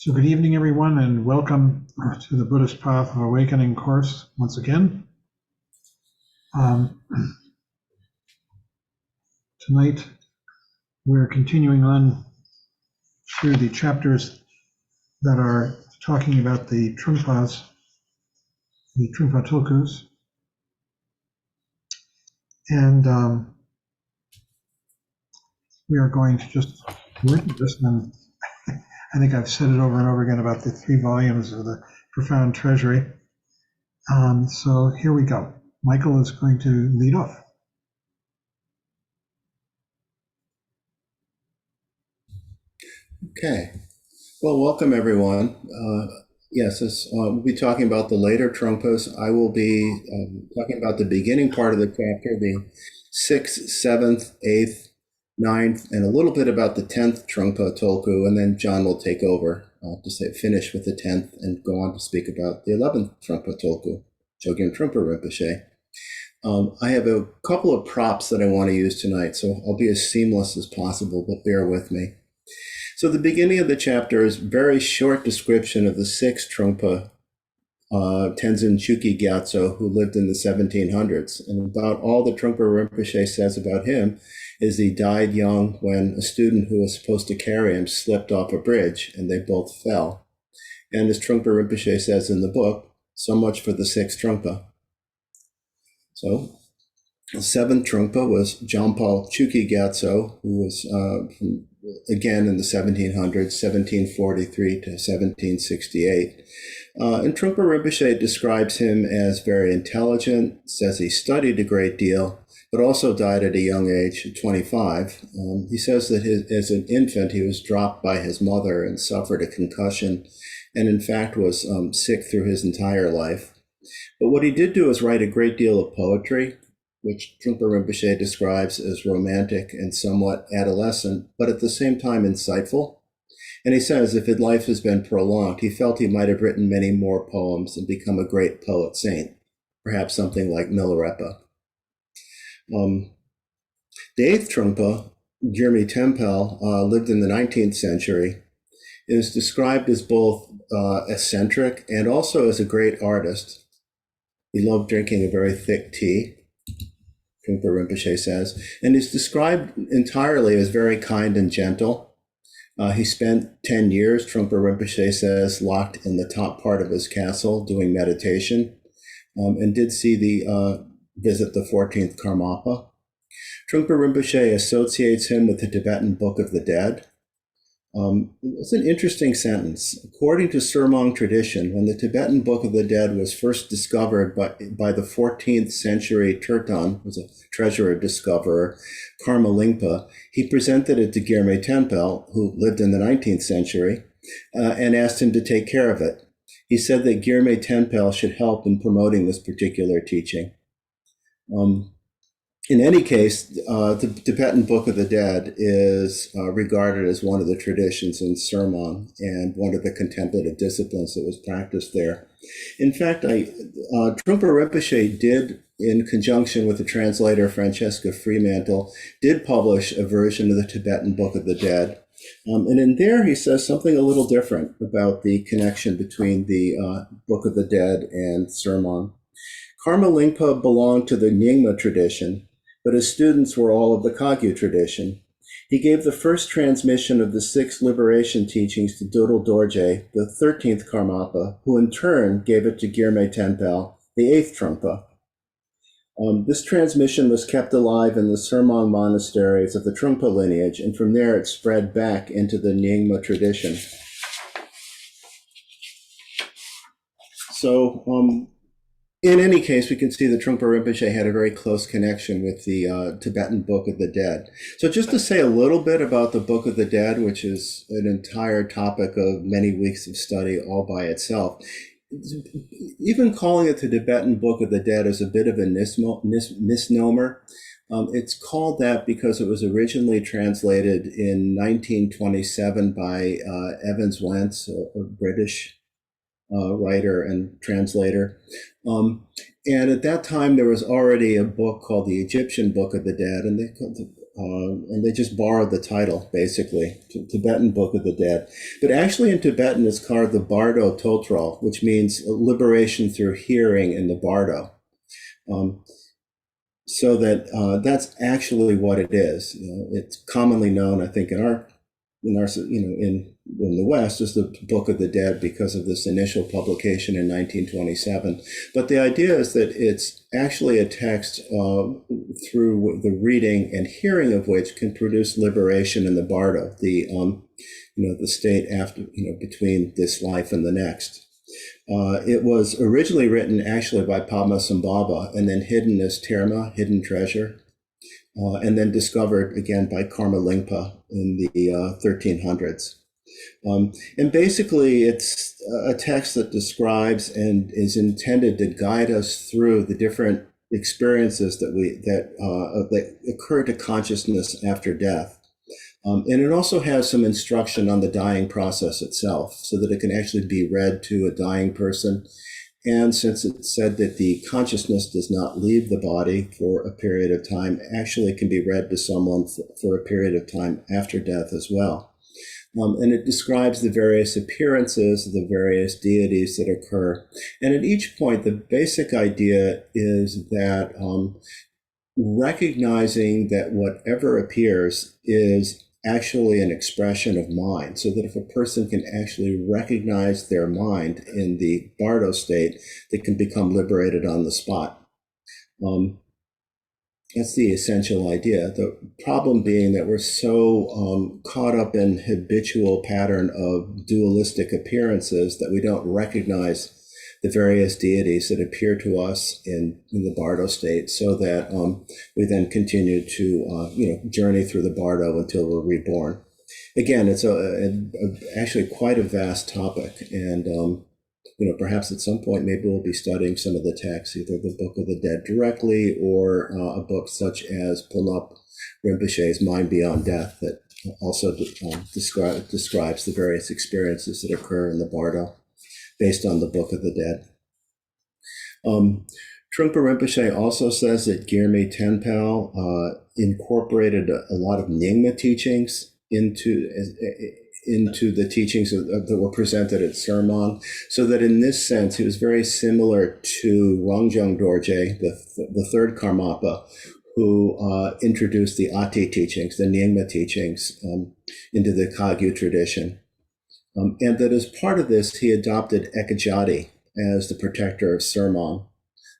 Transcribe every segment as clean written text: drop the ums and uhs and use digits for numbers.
So good evening, everyone, and welcome to the Buddhist Path of Awakening course once again. Tonight, we're continuing on through the chapters that are talking about the Trungpas, the Trungpa Tulkus. And we are going to just look at this, and I think I've said it over and over again about the 3 volumes of the Profound Treasury. So here we go. Michael is going to lead off. Okay. Well, welcome everyone. Yes, we'll be talking about the later Trungpas. I will be talking about the beginning part of the chapter, the 6th, 7th, 8th, 9th, and a little bit about the 10th Trungpa Tulku, and then John will take over to finish with the 10th and go on to speak about the 11th Trungpa Tulku, Chogyam Trungpa Rinpoche. I have a couple of props that I want to use tonight, so I'll be as seamless as possible, but bear with me. So the beginning of the chapter is a very short description of the 6th Trungpa, Tenzin Chukyi Gyatso, who lived in the 1700s. And about all the Trungpa Rinpoche says about him is he died young when a student who was supposed to carry him slipped off a bridge and they both fell. And as Trungpa Rinpoche says in the book, so much for the 6th Trungpa. So the 7th Trungpa was Jampal Chukyi Gyatso, who was again in the 1700s, 1743 to 1768. And Trungpa Rinpoche describes him as very intelligent, says he studied a great deal, but also died at a young age, 25. He says that as an infant, he was dropped by his mother and suffered a concussion, and in fact was sick through his entire life. But what he did do is write a great deal of poetry, which Trungpa Rinpoche describes as romantic and somewhat adolescent, but at the same time insightful. And he says if his life has been prolonged, he felt he might have written many more poems and become a great poet saint, perhaps something like Milarepa. The 8th Trungpa, Gyurme Tempel, lived in the 19th century. It is described as both eccentric and also as a great artist. He loved drinking a very thick tea, Trungpa Rinpoche says, and is described entirely as very kind and gentle. He spent 10 years, Trungpa Rinpoche says, locked in the top part of his castle doing meditation, and did visit the 14th Karmapa. Trungpa Rinpoche associates him with the Tibetan Book of the Dead. It's an interesting sentence. According to Surmong tradition, when the Tibetan Book of the Dead was first discovered by the 14th century Turtan, who was a treasurer discoverer, Karma Lingpa, he presented it to Gyurme Tempel, who lived in the 19th century, and asked him to take care of it. He said that Gyurme Tempel should help in promoting this particular teaching. In any case, the Tibetan Book of the Dead is regarded as one of the traditions in Surmong and one of the contemplative disciplines that was practiced there. In fact, Trungpa Rinpoche did, in conjunction with the translator Francesca Fremantle, did publish a version of the Tibetan Book of the Dead. And in there, he says something a little different about the connection between the Book of the Dead and Surmong. Karma Lingpa belonged to the Nyingma tradition, but his students were all of the Kagyu tradition. He gave the first transmission of the 6 liberation teachings to Dodal Dorje, the 13th Karmapa, who in turn gave it to Gyurme Tempel, the 8th Trungpa. This transmission was kept alive in the Surmong monasteries of the Trungpa lineage, and from there it spread back into the Nyingma tradition. So, in any case, we can see that Trungpa Rinpoche had a very close connection with the Tibetan Book of the Dead. So just to say a little bit about the Book of the Dead, which is an entire topic of many weeks of study all by itself, even calling it the Tibetan Book of the Dead is a bit of a misnomer. It's called that because it was originally translated in 1927 by Evans Wentz, a British writer and translator. And at that time, there was already a book called the Egyptian Book of the Dead, and and they just borrowed the title, basically, Tibetan Book of the Dead. But actually in Tibetan, it's called the Bardo Totral, which means liberation through hearing in the Bardo. So that that's actually what it is. It's commonly known, I think, in the West as the Book of the Dead because of this initial publication in 1927. But the idea is that it's actually a text through the reading and hearing of which can produce liberation in the Bardo, the state after, between this life and the next. It was originally written actually by Padmasambhava and then hidden as terma, hidden treasure, and then discovered again by Karma Lingpa in the 1300s. And basically, it's a text that describes and is intended to guide us through the different experiences that occur to consciousness after death. And it also has some instruction on the dying process itself so that it can actually be read to a dying person. And since it said that the consciousness does not leave the body for a period of time, actually can be read to someone for a period of time after death as well. And it describes the various appearances of the various deities that occur. And at each point, the basic idea is that recognizing that whatever appears is actually an expression of mind, so that if a person can actually recognize their mind in the Bardo state, they can become liberated on the spot. That's the essential idea. The problem being that we're so caught up in habitual pattern of dualistic appearances that we don't recognize the various deities that appear to us in the Bardo state, so that we then continue to journey through the Bardo until we're reborn. Again, it's actually quite a vast topic, and perhaps at some point maybe we'll be studying some of the texts, either the Book of the Dead directly or a book such as Pulap Rinpoche's Mind Beyond Death that also describes the various experiences that occur in the Bardo, based on the Book of the Dead. Trungpa Rinpoche also says that Gyurme Tenpel incorporated a lot of Nyingma teachings into the teachings that were presented at Sermon, so that in this sense he was very similar to Rongjung Dorje, the third Karmapa, who introduced the Ati teachings, the Nyingma teachings, into the Kagyu tradition. And that as part of this, he adopted Ekajati as the protector of Sermon.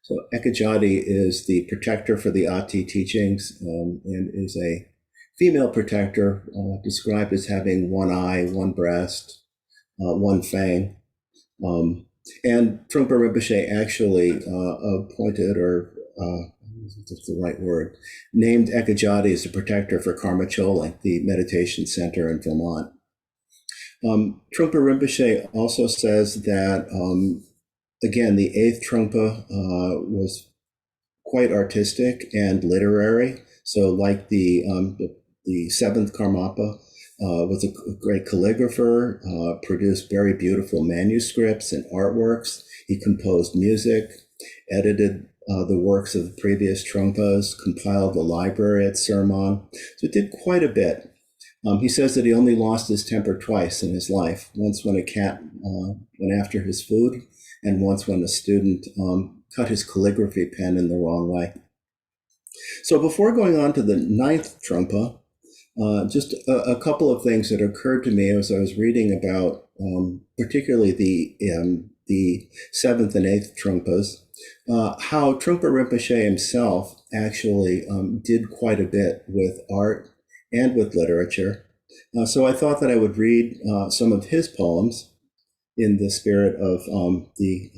So Ekajati is the protector for the Ati teachings, and is a female protector, described as having one eye, one breast, one fang. And Trungpa Rinpoche actually appointed, or that's the right word, named Ekajati as the protector for Karma Choling, the meditation center in Vermont. Trungpa Rinpoche also says that, again, the eighth Trungpa was quite artistic and literary. So like the seventh Karmapa was a great calligrapher, produced very beautiful manuscripts and artworks. He composed music, edited the works of the previous Trungpas, compiled the library at Sermon. So it did quite a bit. He says that he only lost his temper twice in his life, once when a cat went after his food, and once when a student cut his calligraphy pen in the wrong way. So before going on to the ninth Trungpa, just a couple of things that occurred to me as I was reading about particularly the seventh and eighth Trungpas, how Trungpa Rinpoche himself actually did quite a bit with art and with literature. So I thought that I would read some of his poems in the spirit of the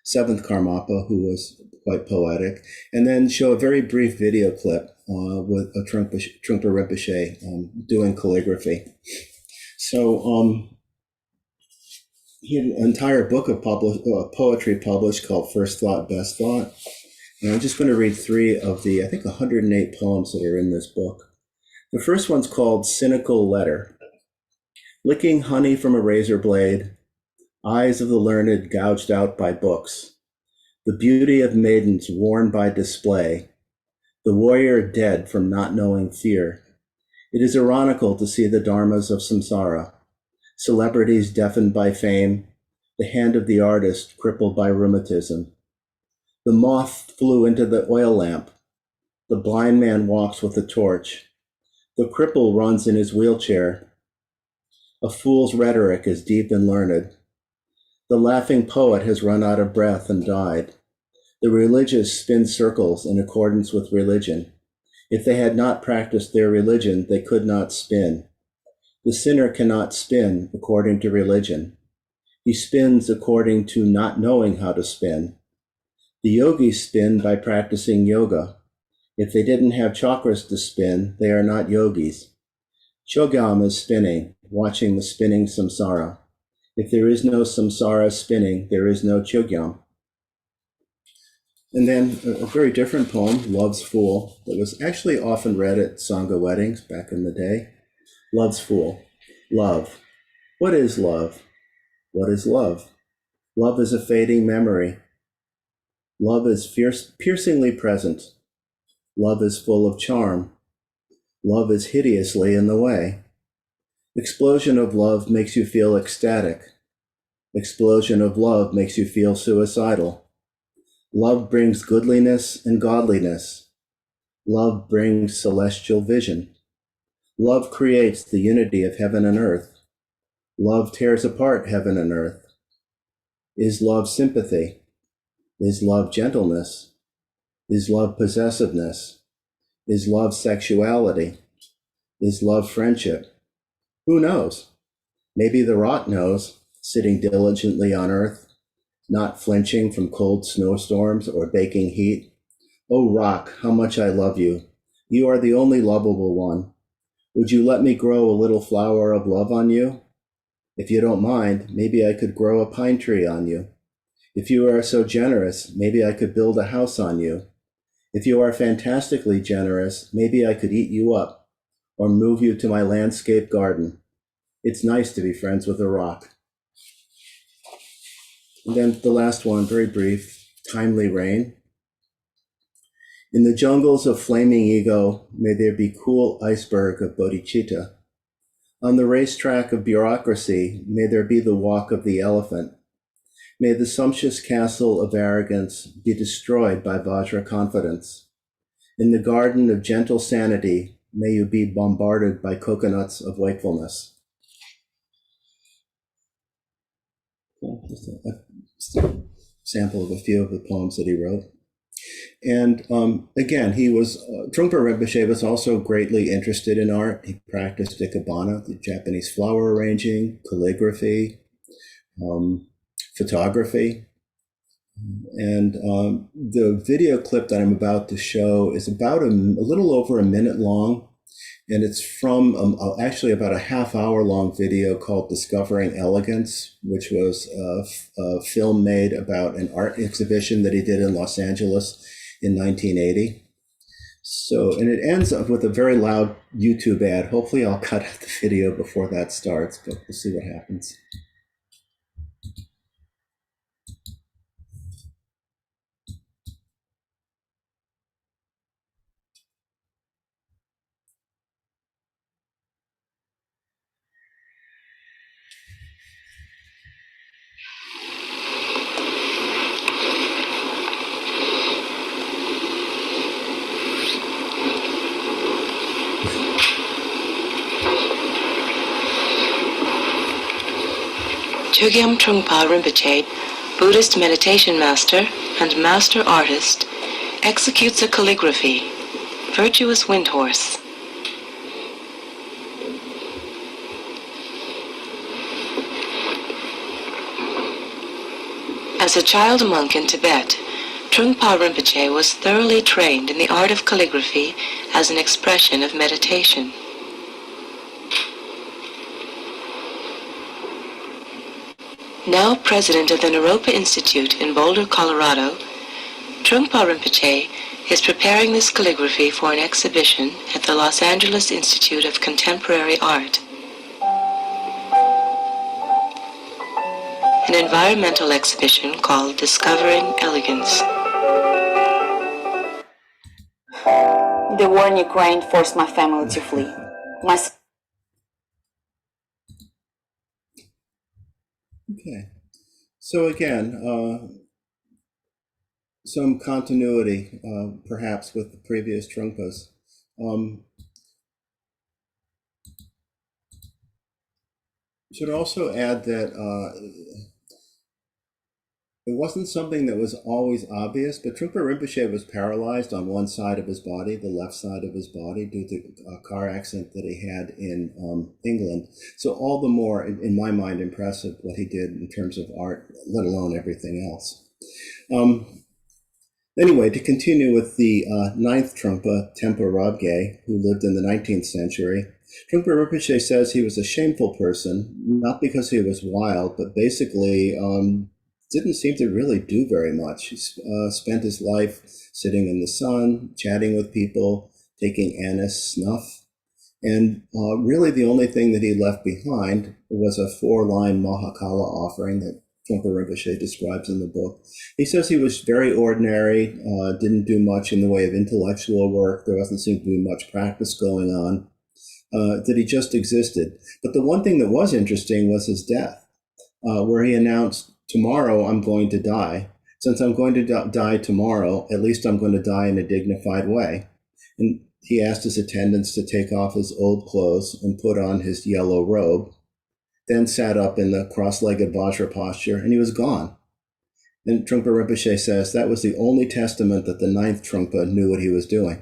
seventh Karmapa, who was quite poetic, and then show a very brief video clip with a Trungpa Rinpoche doing calligraphy. So he had an entire book of poetry published called First Thought, Best Thought. And I'm just going to read three of the, I think, 108 poems that are in this book. The first one's called Cynical Letter. Licking honey from a razor blade, eyes of the learned gouged out by books, the beauty of maidens worn by display, the warrior dead from not knowing fear. It is ironical to see the dharmas of samsara, celebrities deafened by fame, the hand of the artist crippled by rheumatism. The moth flew into the oil lamp. The blind man walks with a torch. The cripple runs in his wheelchair. A fool's rhetoric is deep and learned. The laughing poet has run out of breath and died. The religious spin circles in accordance with religion. If they had not practiced their religion, they could not spin. The sinner cannot spin according to religion. He spins according to not knowing how to spin. The yogis spin by practicing yoga. If they didn't have chakras to spin, they are not yogis. Chogyam is spinning, watching the spinning samsara. If there is no samsara spinning, there is no chogyam. And then a very different poem, Love's Fool, that was actually often read at Sangha weddings back in the day. Love's Fool. Love. What is love? What is love? Love is a fading memory. Love is piercingly present. Love is full of charm. Love is hideously in the way. Explosion of love makes you feel ecstatic. Explosion of love makes you feel suicidal. Love brings goodliness and godliness. Love brings celestial vision. Love creates the unity of heaven and earth. Love tears apart heaven and earth. Is love sympathy? Is love gentleness? Is love possessiveness? Is love sexuality? Is love friendship? Who knows? Maybe the rot knows, sitting diligently on earth, not flinching from cold snowstorms or baking heat. Oh, rock, how much I love you. You are the only lovable one. Would you let me grow a little flower of love on you? If you don't mind, maybe I could grow a pine tree on you. If you are so generous, maybe I could build a house on you. If you are fantastically generous, maybe I could eat you up or move you to my landscape garden. It's nice to be friends with a rock. And then the last one, very brief, Timely Rain. In the jungles of flaming ego, may there be cool iceberg of bodhicitta. On the racetrack of bureaucracy, may there be the walk of the elephant. May the sumptuous castle of arrogance be destroyed by Vajra confidence. In the garden of gentle sanity, may you be bombarded by coconuts of wakefulness. Just a sample of a few of the poems that he wrote. And again, Trungpa Rinpoche was also greatly interested in art. He practiced ikebana, the Japanese flower arranging, calligraphy, photography. And the video clip that I'm about to show is about a little over a minute long. And it's from actually about a half-hour long video called Discovering Elegance, which was a film made about an art exhibition that he did in Los Angeles in 1980. So, and it ends up with a very loud YouTube ad. Hopefully I'll cut out the video before that starts, but we'll see what happens. Chogyam Trungpa Rinpoche, Buddhist meditation master and master artist, executes a calligraphy, Virtuous Windhorse. As a child monk in Tibet, Trungpa Rinpoche was thoroughly trained in the art of calligraphy as an expression of meditation. Now president of the Naropa Institute in Boulder, Colorado, Trungpa Rinpoche is preparing this calligraphy for an exhibition at the Los Angeles Institute of Contemporary Art. An environmental exhibition called Discovering Elegance. The war in Ukraine forced my family to flee. Okay. So again, some continuity, perhaps, with the previous Trungpas. Should also add that it wasn't something that was always obvious, but Trungpa Rinpoche was paralyzed on one side of his body, the left side of his body, due to a car accident that he had in England. So all the more, in my mind, impressive what he did in terms of art, let alone everything else. Anyway, to continue with the ninth Trungpa, Tempa Rabge, who lived in the 19th century, Trungpa Rinpoche says he was a shameful person, not because he was wild, but basically didn't seem to really do very much. He spent his life sitting in the sun, chatting with people, taking anise snuff, and really the only thing that he left behind was a 4-line Mahakala offering that Trungpa Rinpoche describes in the book. He says he was very ordinary, didn't do much in the way of intellectual work. There doesn't seem to be much practice going on, that he just existed. But the one thing that was interesting was his death, where he announced, tomorrow I'm going to die. Since I'm going to die tomorrow, at least I'm going to die in a dignified way. And he asked his attendants to take off his old clothes and put on his yellow robe, then sat up in the cross-legged Vajra posture, and he was gone. And Trungpa Rinpoche says that was the only testament that the ninth Trungpa knew what he was doing.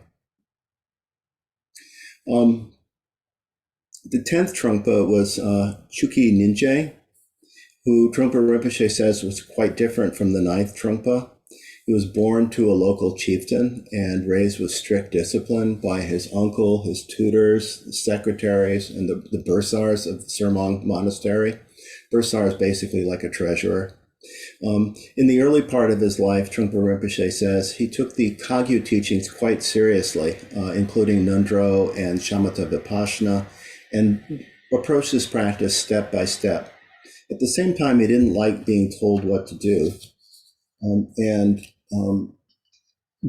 The 10th Trungpa was Chuki Ninje, who Trungpa Rinpoche says was quite different from the ninth Trungpa. He was born to a local chieftain and raised with strict discipline by his uncle, his tutors, the secretaries, and the bursars of the Sermong Monastery. Bursar is basically like a treasurer. In the early part of his life, Trungpa Rinpoche says he took the Kagyu teachings quite seriously, including Nundro and Shamatha Vipassana, and approached his practice step by step. At the same time, he didn't like being told what to do.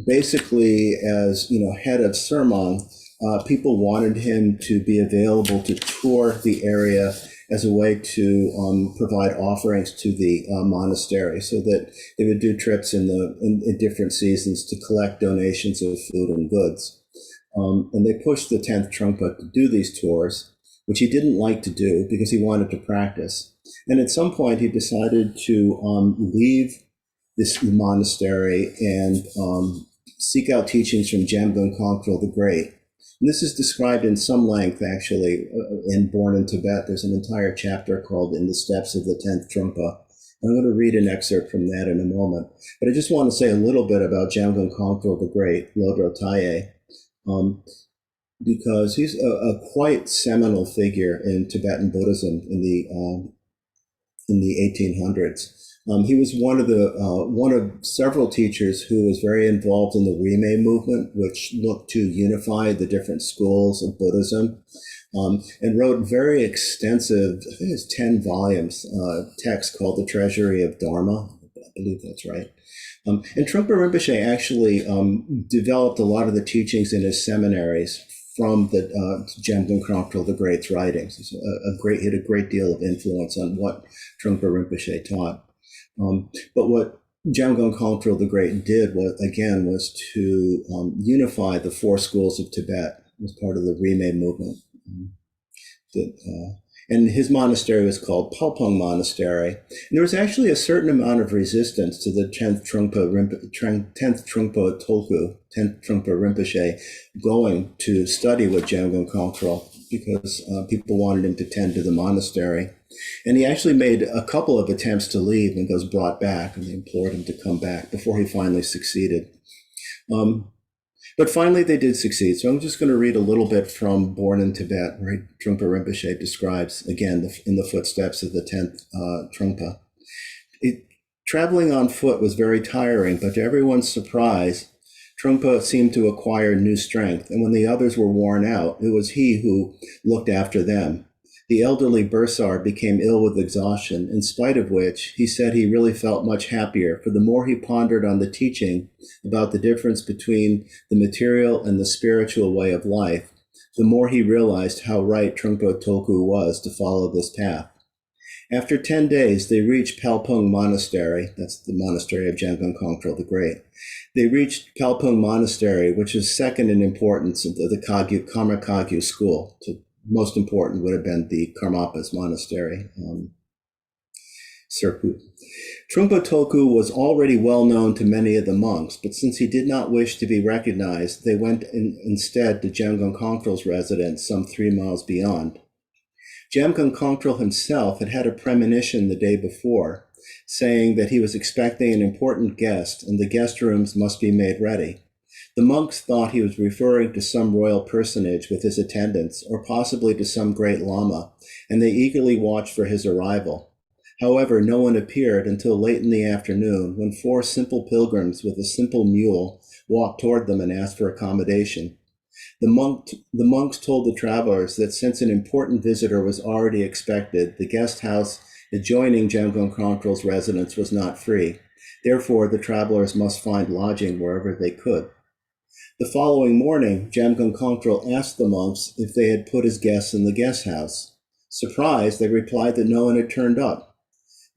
Basically, as head of Sermong, people wanted him to be available to tour the area as a way to provide offerings to the monastery, so that they would do trips in different seasons to collect donations of food and goods. And they pushed the 10th Trungpa to do these tours, which he didn't like to do because he wanted to practice. And at some point, he decided to leave this monastery and seek out teachings from Jamgon Kongtrul the Great. And this is described in some length, actually, in Born in Tibet. There's an entire chapter called In the Steps of the 10th Trungpa. I'm going to read an excerpt from that in a moment. But I just want to say a little bit about Jamgon Kongtrul the Great, Lodro Taye, because he's a quite seminal figure in Tibetan Buddhism in the 1800s. He was one of several teachers who was very involved in the Rime movement, which looked to unify the different schools of Buddhism, and wrote very extensive, I think it's 10 volumes, text called The Treasury of Dharma. I believe that's right. And Trungpa Rinpoche actually developed a lot of the teachings in his seminaries from the Jamgon Kongtrul the Great's writings. He had a great deal of influence on what Trungpa Rinpoche taught. But what Jamgon Kongtrul the Great did was to unify the 4 schools of Tibet as part of the Rime movement. And his monastery was called Palpong Monastery. And there was actually a certain amount of resistance to the 10th Trungpa Tolku, 10th Trungpa Rinpoche, going to study with Jamgon Kongtrul, because people wanted him to tend to the monastery. And he actually made a couple of attempts to leave and was brought back, and they implored him to come back before he finally succeeded. But finally they did succeed. So I'm just going to read a little bit from Born in Tibet, where Trungpa Rinpoche describes, again, in the footsteps of the 10th Trungpa. Traveling on foot was very tiring, but to everyone's surprise, Trungpa seemed to acquire new strength. And when the others were worn out, it was he who looked after them. The elderly bursar became ill with exhaustion, in spite of which he said he really felt much happier, for the more he pondered on the teaching about the difference between the material and the spiritual way of life, the more he realized how right Trungpa Tulku was to follow this path. After 10 days, they reached Palpung Monastery. That's the monastery of Jamgon Kongtrul the Great. They reached Palpung Monastery, which is second in importance of the Karma Kagyu school. So most important would have been the Karmapas Monastery, Serpu. Trungpa Tulku was already well known to many of the monks, but since he did not wish to be recognized, they went instead to Jamgon Kongtrul's residence some 3 miles beyond. Jamgon Kongtrul himself had had a premonition the day before, saying that he was expecting an important guest and the guest rooms must be made ready. The monks thought he was referring to some royal personage with his attendants, or possibly to some great lama, and they eagerly watched for his arrival. However, no one appeared until late in the afternoon, when 4 simple pilgrims with a simple mule walked toward them and asked for accommodation. The monks told the travelers that since an important visitor was already expected, the guest house adjoining Jamgon Kongtrul's residence was not free. Therefore, the travelers must find lodging wherever they could. The following morning, Jamgon Kongtrul asked the monks if they had put his guests in the guest house. Surprised, they replied that no one had turned up.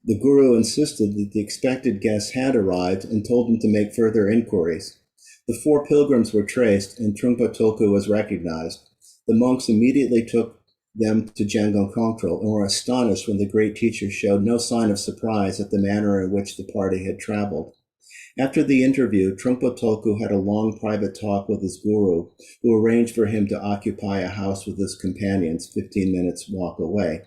The guru insisted that the expected guests had arrived and told him to make further inquiries. The 4 pilgrims were traced, and Trungpa Tulku was recognized. The monks immediately took them to Jamgon Kongtrul and were astonished when the great teacher showed no sign of surprise at the manner in which the party had traveled. After the interview, Trungpa Tulku had a long private talk with his guru, who arranged for him to occupy a house with his companions 15 minutes walk away.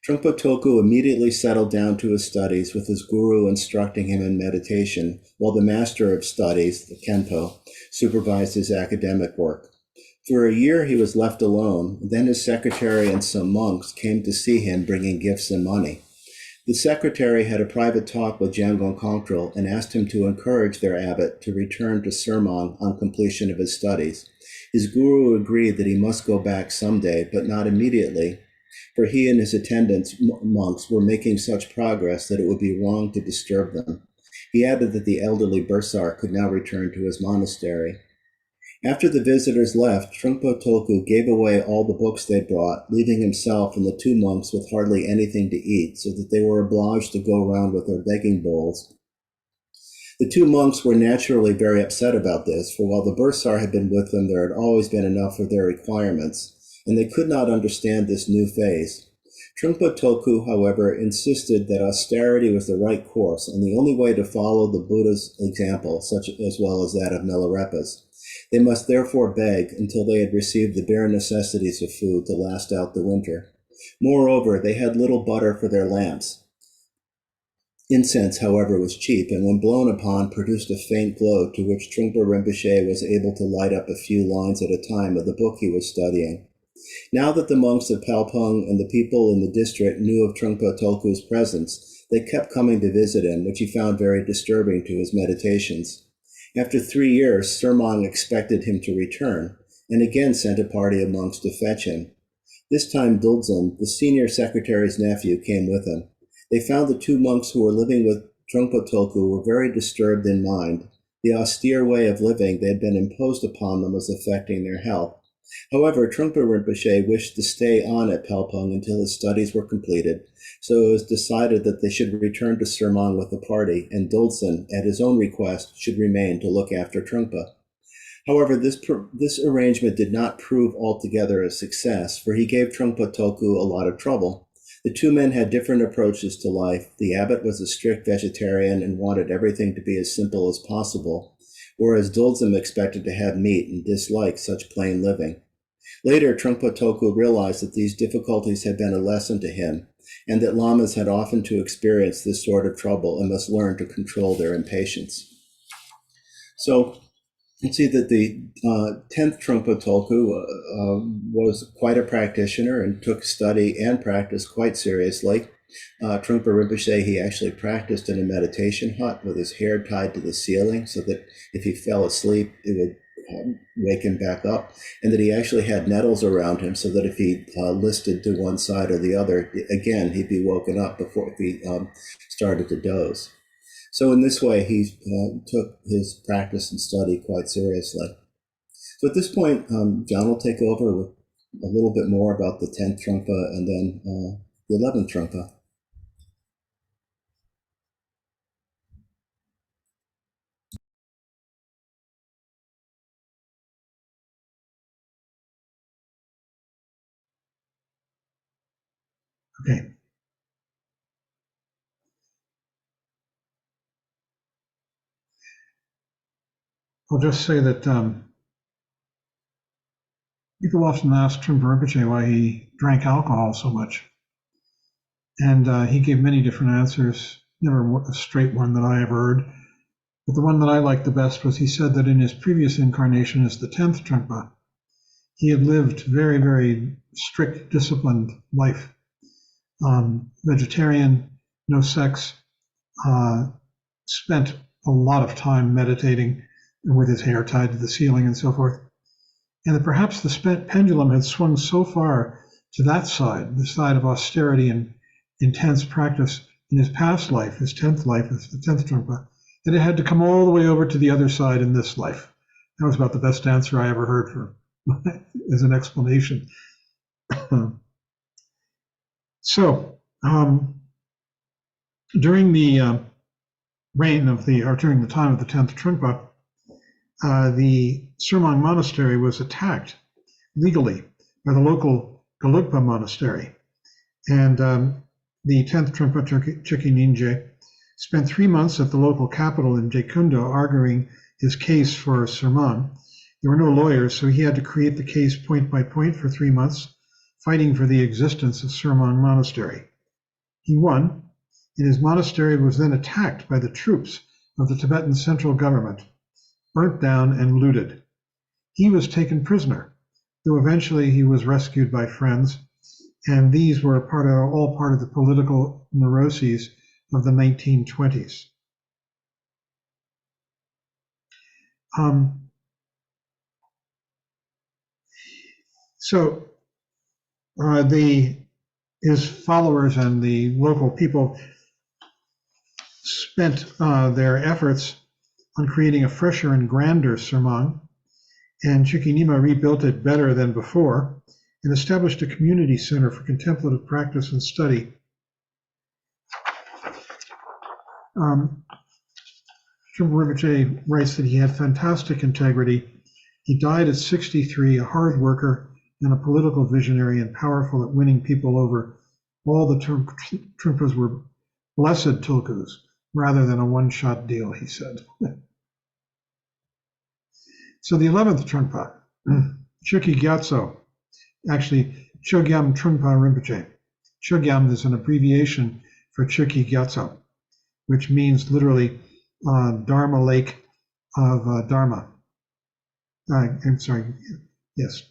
Trungpa Tulku immediately settled down to his studies, with his guru instructing him in meditation, while the master of studies, the Khenpo, supervised his academic work. For a year he was left alone. Then his secretary and some monks came to see him, bringing gifts and money. The secretary had a private talk with Jamgon Kongtrul and asked him to encourage their abbot to return to Surmong on completion of his studies. His guru agreed that he must go back someday, but not immediately, for he and his attendants, monks, were making such progress that it would be wrong to disturb them. He added that the elderly bursar could now return to his monastery. After the visitors left, Trungpa Tulku gave away all the books they brought, leaving himself and the 2 monks with hardly anything to eat, so that they were obliged to go around with their begging bowls. The 2 monks were naturally very upset about this, for while the bursar had been with them, there had always been enough for their requirements, and they could not understand this new phase. Trungpa Tulku, however, insisted that austerity was the right course and the only way to follow the Buddha's example, such as well as that of Milarepa's. They must therefore beg until they had received the bare necessities of food to last out the winter. Moreover, they had little butter for their lamps. Incense, however, was cheap, and when blown upon, produced a faint glow to which Trungpa Rinpoche was able to light up a few lines at a time of the book he was studying. Now that the monks of Palpung and the people in the district knew of Trungpa Tulku's presence, they kept coming to visit him, which he found very disturbing to his meditations. After 3 years, Surmong expected him to return, and again sent a party of monks to fetch him. This time Duldzum, the senior secretary's nephew, came with him. They found the 2 monks who were living with Trungpa Tulku were very disturbed in mind. The austere way of living that had been imposed upon them was affecting their health. However, Trungpa Rinpoche wished to stay on at Palpung until his studies were completed, so it was decided that they should return to Surmong with the party, and Duldzum, at his own request, should remain to look after Trungpa. However, this arrangement did not prove altogether a success, for he gave Trungpa Tulku a lot of trouble. The 2 men had different approaches to life. The abbot was a strict vegetarian and wanted everything to be as simple as possible, whereas Duldzum expected to have meat and disliked such plain living. Later, Trungpa Tulku realized that these difficulties had been a lesson to him, and that lamas had often to experience this sort of trouble and must learn to control their impatience. So you can see that the 10th Trungpa Tulku was quite a practitioner and took study and practice quite seriously. Trungpa Rinpoche, he actually practiced in a meditation hut with his hair tied to the ceiling so that if he fell asleep, it would wake him back up, and that he actually had nettles around him so that if he listed to one side or the other, again, he'd be woken up before he started to doze. So in this way, he took his practice and study quite seriously. So at this point, John will take over with a little bit more about the 10th Trungpa and then the 11th Trungpa. Okay. I'll just say that people often ask Trungpa Rinpoche why he drank alcohol so much. And he gave many different answers, never a straight one that I ever heard. But the one that I liked the best was he said that in his previous incarnation as the 10th Trungpa, he had lived very, very strict, disciplined life. Vegetarian, no sex, spent a lot of time meditating with his hair tied to the ceiling and so forth. And that perhaps the pendulum had swung so far to that side, the side of austerity and intense practice in his past life, his 10th life as the 10th Trungpa, that it had to come all the way over to the other side in this life. That was about the best answer I ever heard for as an explanation. So during the during the time of the 10th Trungpa, the Surmang Monastery was attacked legally by the local Gelugpa Monastery. And the 10th Trungpa Chökyi Nyingje spent 3 months at the local capital in Jaekundo arguing his case for Surmang. There were no lawyers, so he had to create the case point by point for 3 months, fighting for the existence of Surmang Monastery. He won, and his monastery was then attacked by the troops of the Tibetan central government, burnt down and looted. He was taken prisoner, though eventually he was rescued by friends, and these were all part of the political neuroses of the 1920s. His followers and the local people spent their efforts on creating a fresher and grander Surmang, and Chökyi Nyima rebuilt it better than before and established a community center for contemplative practice and study. Trungpa Rinpoche writes that he had fantastic integrity. He died at 63, a hard worker and a political visionary and powerful at winning people over. All the Trungpas were blessed tulkus rather than a one-shot deal, he said. So the 11th Trungpa, Chökyi Gyatso, actually Chogyam Trungpa Rinpoche. Chogyam is an abbreviation for Chökyi Gyatso, which means literally Dharma Lake of Dharma. I'm sorry, yes.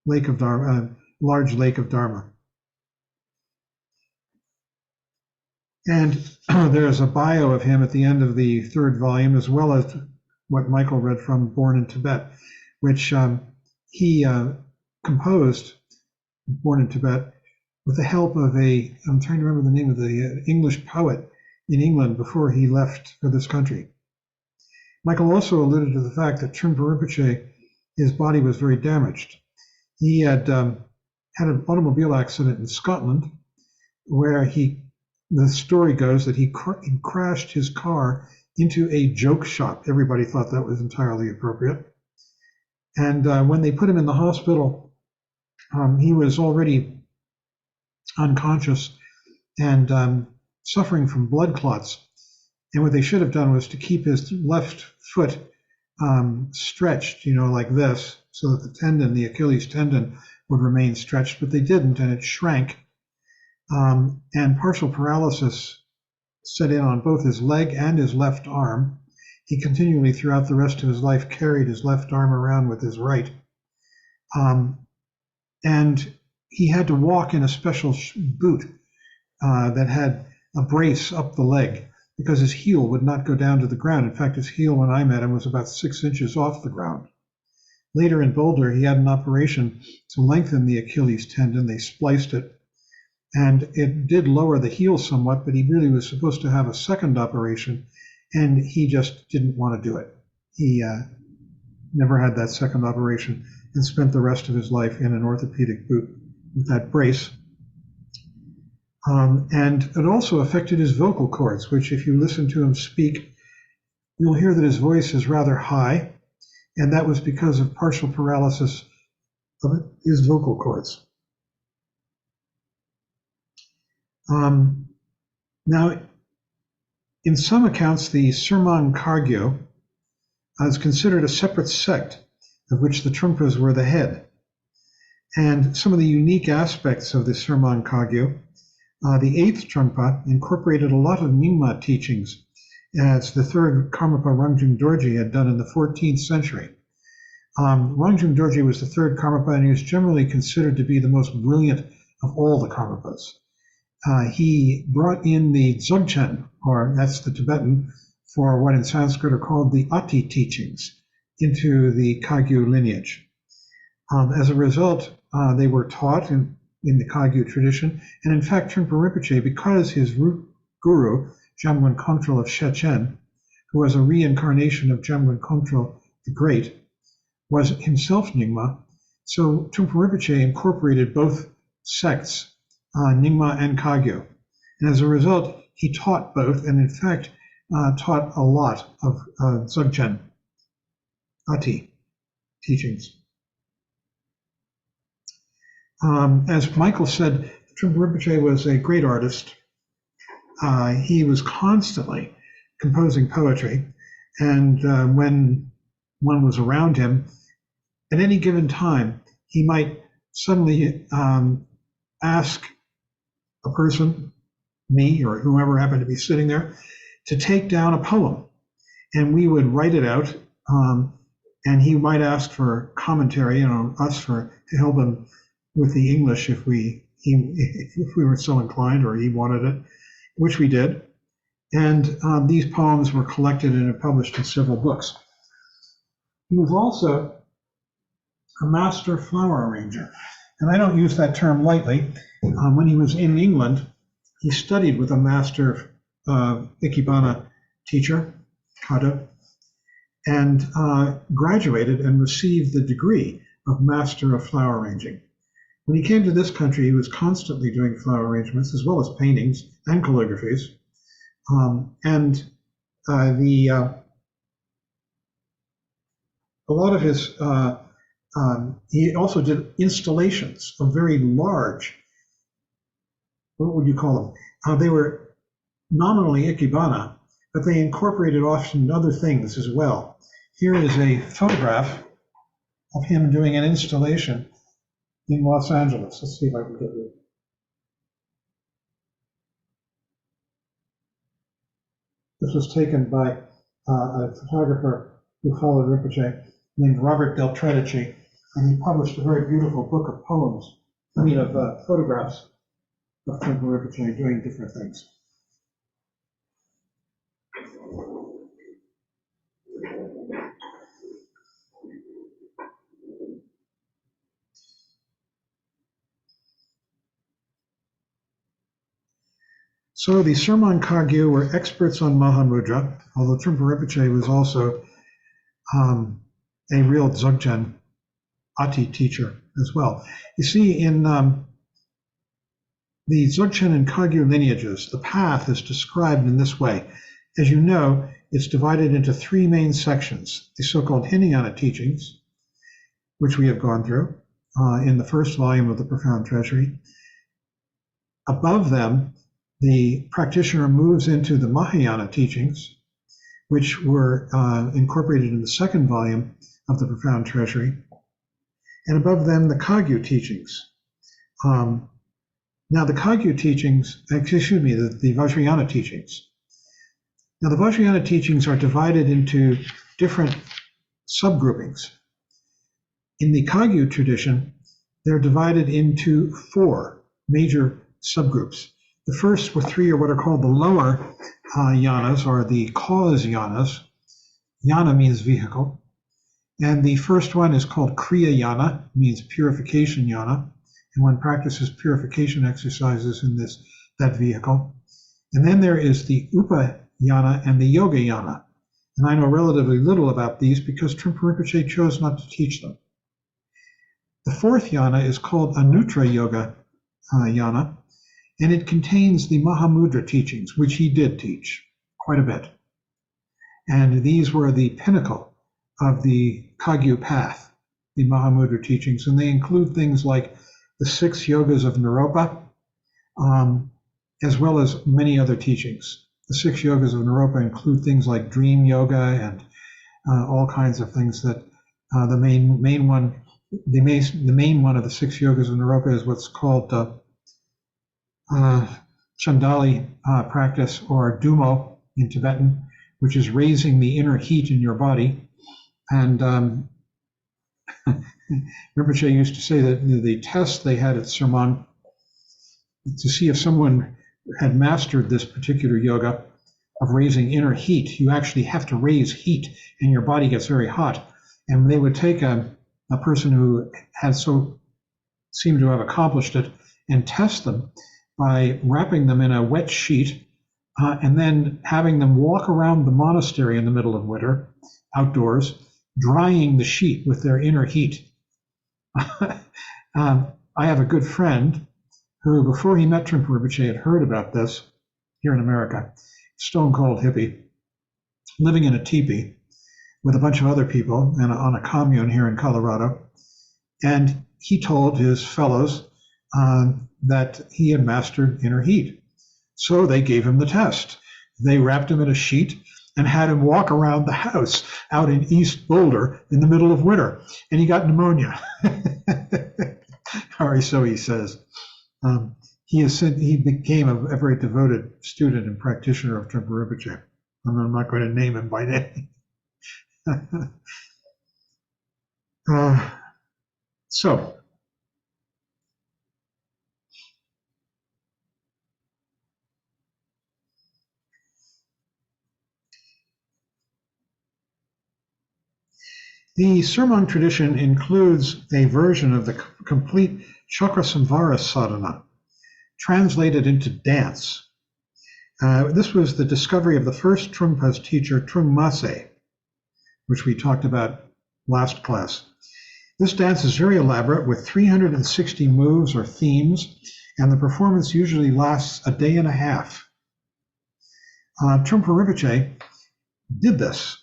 Lake of Dharma, large lake of Dharma. And there's a bio of him at the end of the 3rd volume, as well as what Michael read from Born in Tibet, which he composed, Born in Tibet, with the help of I'm trying to remember the name of the English poet in England before he left for this country. Michael also alluded to the fact that Trungpa Rinpoche, his body was very damaged. He had had an automobile accident in Scotland where the story goes that he crashed his car into a joke shop. Everybody thought that was entirely appropriate. And when they put him in the hospital, he was already unconscious and suffering from blood clots. And what they should have done was to keep his left foot stretched, like this, so that the Achilles tendon would remain stretched, but they didn't, and it shrank. And partial paralysis set in on both his leg and his left arm. He continually, throughout the rest of his life, carried his left arm around with his right. And he had to walk in a special boot that had a brace up the leg. because his heel would not go down to the ground. In fact, his heel when I met him was about 6 inches off the ground. Later in Boulder, he had an operation to lengthen the Achilles tendon. They spliced it, and it did lower the heel somewhat, but he really was supposed to have a second operation, and he just didn't want to do it. He never had that second operation and spent the rest of his life in an orthopedic boot with that brace. And it also affected his vocal cords, which if you listen to him speak, you'll hear that his voice is rather high, and that was because of partial paralysis of his vocal cords. Now, in some accounts, the Surman Kagyu is considered a separate sect of which the Trungpas were the head. And some of the unique aspects of the Surman Kagyu, the eighth Trungpa incorporated a lot of Nyingma teachings, as the third Karmapa Rangjung Dorji had done in the 14th century. Rangjung Dorji was the third Karmapa, and he was generally considered to be the most brilliant of all the Karmapas. He brought in the Dzogchen, or that's the Tibetan, for what in Sanskrit are called the Ati teachings, into the Kagyu lineage. As a result, they were taught in the Kagyu tradition, and in fact, Trungpa Rinpoche, because his root guru, Jamgon Kongtrul of Shechen, who was a reincarnation of Jamgon Kongtrul the Great, was himself Nyingma, so Trungpa Rinpoche incorporated both sects, Nyingma and Kagyu. And as a result, he taught both, and in fact, taught a lot of Dzogchen, Ati teachings. As Michael said, Trungpa Rinpoche was a great artist. He was constantly composing poetry, and when one was around him, at any given time, he might suddenly ask a person, me or whoever happened to be sitting there, to take down a poem, and we would write it out, and he might ask for commentary, us to help him with the English if we were so inclined, or he wanted it, which we did. And these poems were collected and published in several books. He was also a master flower arranger, and I don't use that term lightly. When he was in England, he studied with a master Ikebana teacher, Kado, and graduated and received the degree of Master of Flower Arranging. When he came to this country, he was constantly doing flower arrangements as well as paintings and calligraphies. A lot of his, he also did installations of very large, what would you call them? They were nominally Ikebana, but they incorporated often other things as well. Here is a photograph of him doing an installation in Los Angeles. Let's see if I can get it. This was taken by a photographer who followed Rinpoche named Robert Del Tredici, and he published a very beautiful book of photographs of Trungpa Rinpoche doing different things. So the Surman Kagyu were experts on Mahamudra, although Trungpa Rinpoche was also a real Dzogchen Ati teacher as well. You see, in the Dzogchen and Kagyu lineages, the path is described in this way. As you know, it's divided into three main sections: the so-called Hinayana teachings, which we have gone through in the first volume of the Profound Treasury. Above them, the practitioner moves into the Mahayana teachings, which were incorporated in the second volume of the Profound Treasury. And above them, the Kagyu teachings. Now, the Kagyu teachings, the Vajrayana teachings. Now, the Vajrayana teachings are divided into different subgroupings. In the Kagyu tradition, they're divided into four major subgroups. The first were three are what are called the lower yanas, or the cause yanas. Yana means vehicle. And the first one is called Kriya Yana, means purification yana. And one practices purification exercises in that vehicle. And then there is the Upa Yana and the Yoga Yana. And I know relatively little about these because Trungpa Rinpoche chose not to teach them. The fourth yana is called Anuttara Yoga Yana, and it contains the Mahamudra teachings, which he did teach quite a bit. And these were the pinnacle of the Kagyu path, the Mahamudra teachings, and they include things like the 6 yogas of Naropa, as well as many other teachings. The 6 yogas of Naropa include things like dream yoga and all kinds of things that the main one of the 6 yogas of Naropa is what's called Chandali practice, or Dumo in Tibetan, which is raising the inner heat in your body. And Rinpoche used to say that the test they had at Sermon to see if someone had mastered this particular yoga of raising inner heat, you actually have to raise heat and your body gets very hot. And they would take a person who had seemed to have accomplished it and test them by wrapping them in a wet sheet and then having them walk around the monastery in the middle of winter, outdoors, drying the sheet with their inner heat. I have a good friend who, before he met Trungpa Rinpoche, had heard about this here in America, stone cold hippie, living in a teepee with a bunch of other people and on a commune here in Colorado. And he told his fellows that he had mastered inner heat. So they gave him the test. They wrapped him in a sheet and had him walk around the house out in East Boulder in the middle of winter. And he got pneumonia. Or so he says. He became a very devoted student and practitioner of Trungpa Rinpoche. I'm not going to name him by name. So, the Surmang tradition includes a version of the complete Chakrasamvara sadhana, translated into dance. This was the discovery of the first Trungpa's teacher, Trungmase, which we talked about last class. This dance is very elaborate with 360 moves or themes, and the performance usually lasts a day and a half. Trungpa Rinpoche did this.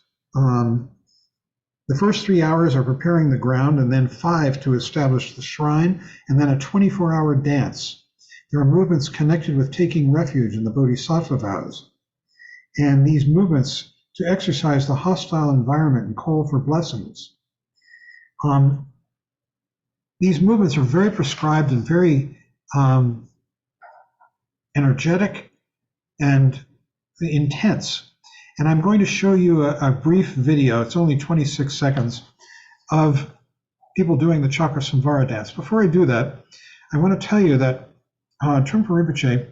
The first 3 hours are preparing the ground, and then 5 to establish the shrine, and then a 24-hour dance. There are movements connected with taking refuge in the Bodhisattva vows. And these movements to exercise the hostile environment and call for blessings. These movements are very prescribed and very energetic and intense. And I'm going to show you a brief video, it's only 26 seconds, of people doing the Chakrasamvara dance. Before I do that, I want to tell you that Trungpa Rinpoche,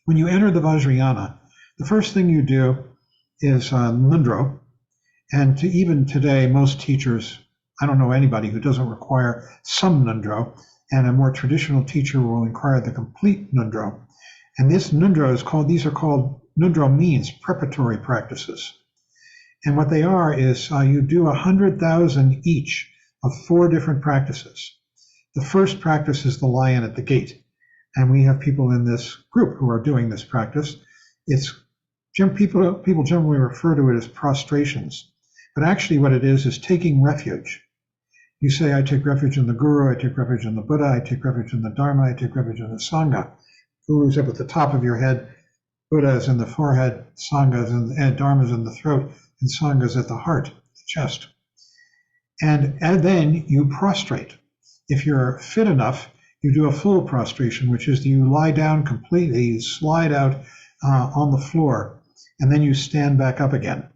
when you enter the Vajrayana, the first thing you do is Nundro. And even today, most teachers, I don't know anybody who doesn't require some Nundro, and a more traditional teacher will require the complete Nundro. And this Nundro is called, these are called, Nundro means preparatory practices. And what they are is you do 100,000 each of 4 different practices. The first practice is the lion at the gate. And we have people in this group who are doing this practice. People generally refer to it as prostrations. But actually what it is taking refuge. You say, I take refuge in the Guru, I take refuge in the Buddha, I take refuge in the Dharma, I take refuge in the Sangha. Guru's up at the top of your head, Buddha is in the forehead, Sangha is and Dharma is in the throat, and Sangha is at the heart, the chest. And then you prostrate. If you're fit enough, you do a full prostration, which is you lie down completely, you slide out on the floor, and then you stand back up again.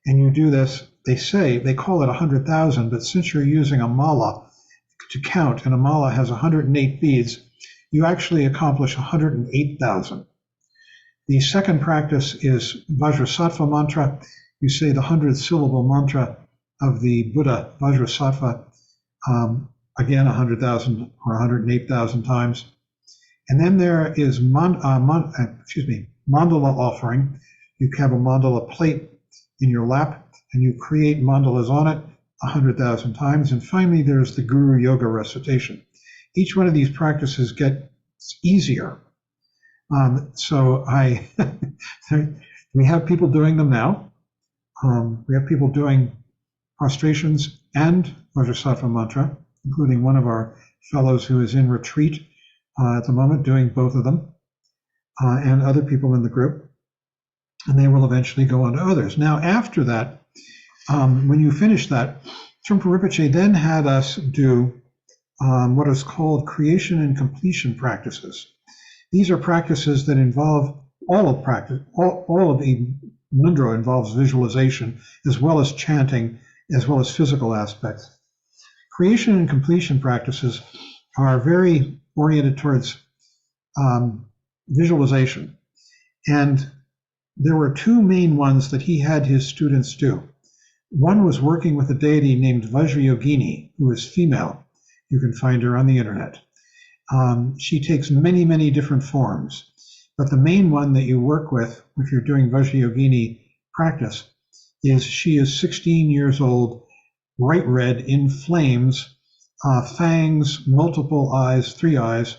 And you do this, they call it 100,000, but since you're using a mala, to count, and a mala has 108 beads, you actually accomplish 108,000. The second practice is Vajrasattva mantra. You say the 100-syllable mantra of the Buddha, Vajrasattva, again 100,000 or 108,000 times. And then there is mandala offering. You have a mandala plate in your lap, and you create mandalas on it 100,000 times. And finally, there's the Guru Yoga recitation. Each one of these practices gets easier. We have people doing them now. We have people doing prostrations and Vajrasattva mantra, including one of our fellows who is in retreat at the moment doing both of them, and other people in the group. And they will eventually go on to others. Now, after that, when you finish that, Trungpa Rinpoche then had us do what is called creation and completion practices. These are practices that involve all of the mudra involves visualization, as well as chanting, as well as physical aspects. Creation and completion practices are very oriented towards visualization. And there were two main ones that he had his students do. One was working with a deity named Vajrayogini, who is female. You can find her on the internet. She takes many, many different forms. But the main one that you work with, if you're doing Vajrayogini practice, is she is 16 years old, bright red, in flames, fangs, multiple eyes, 3 eyes.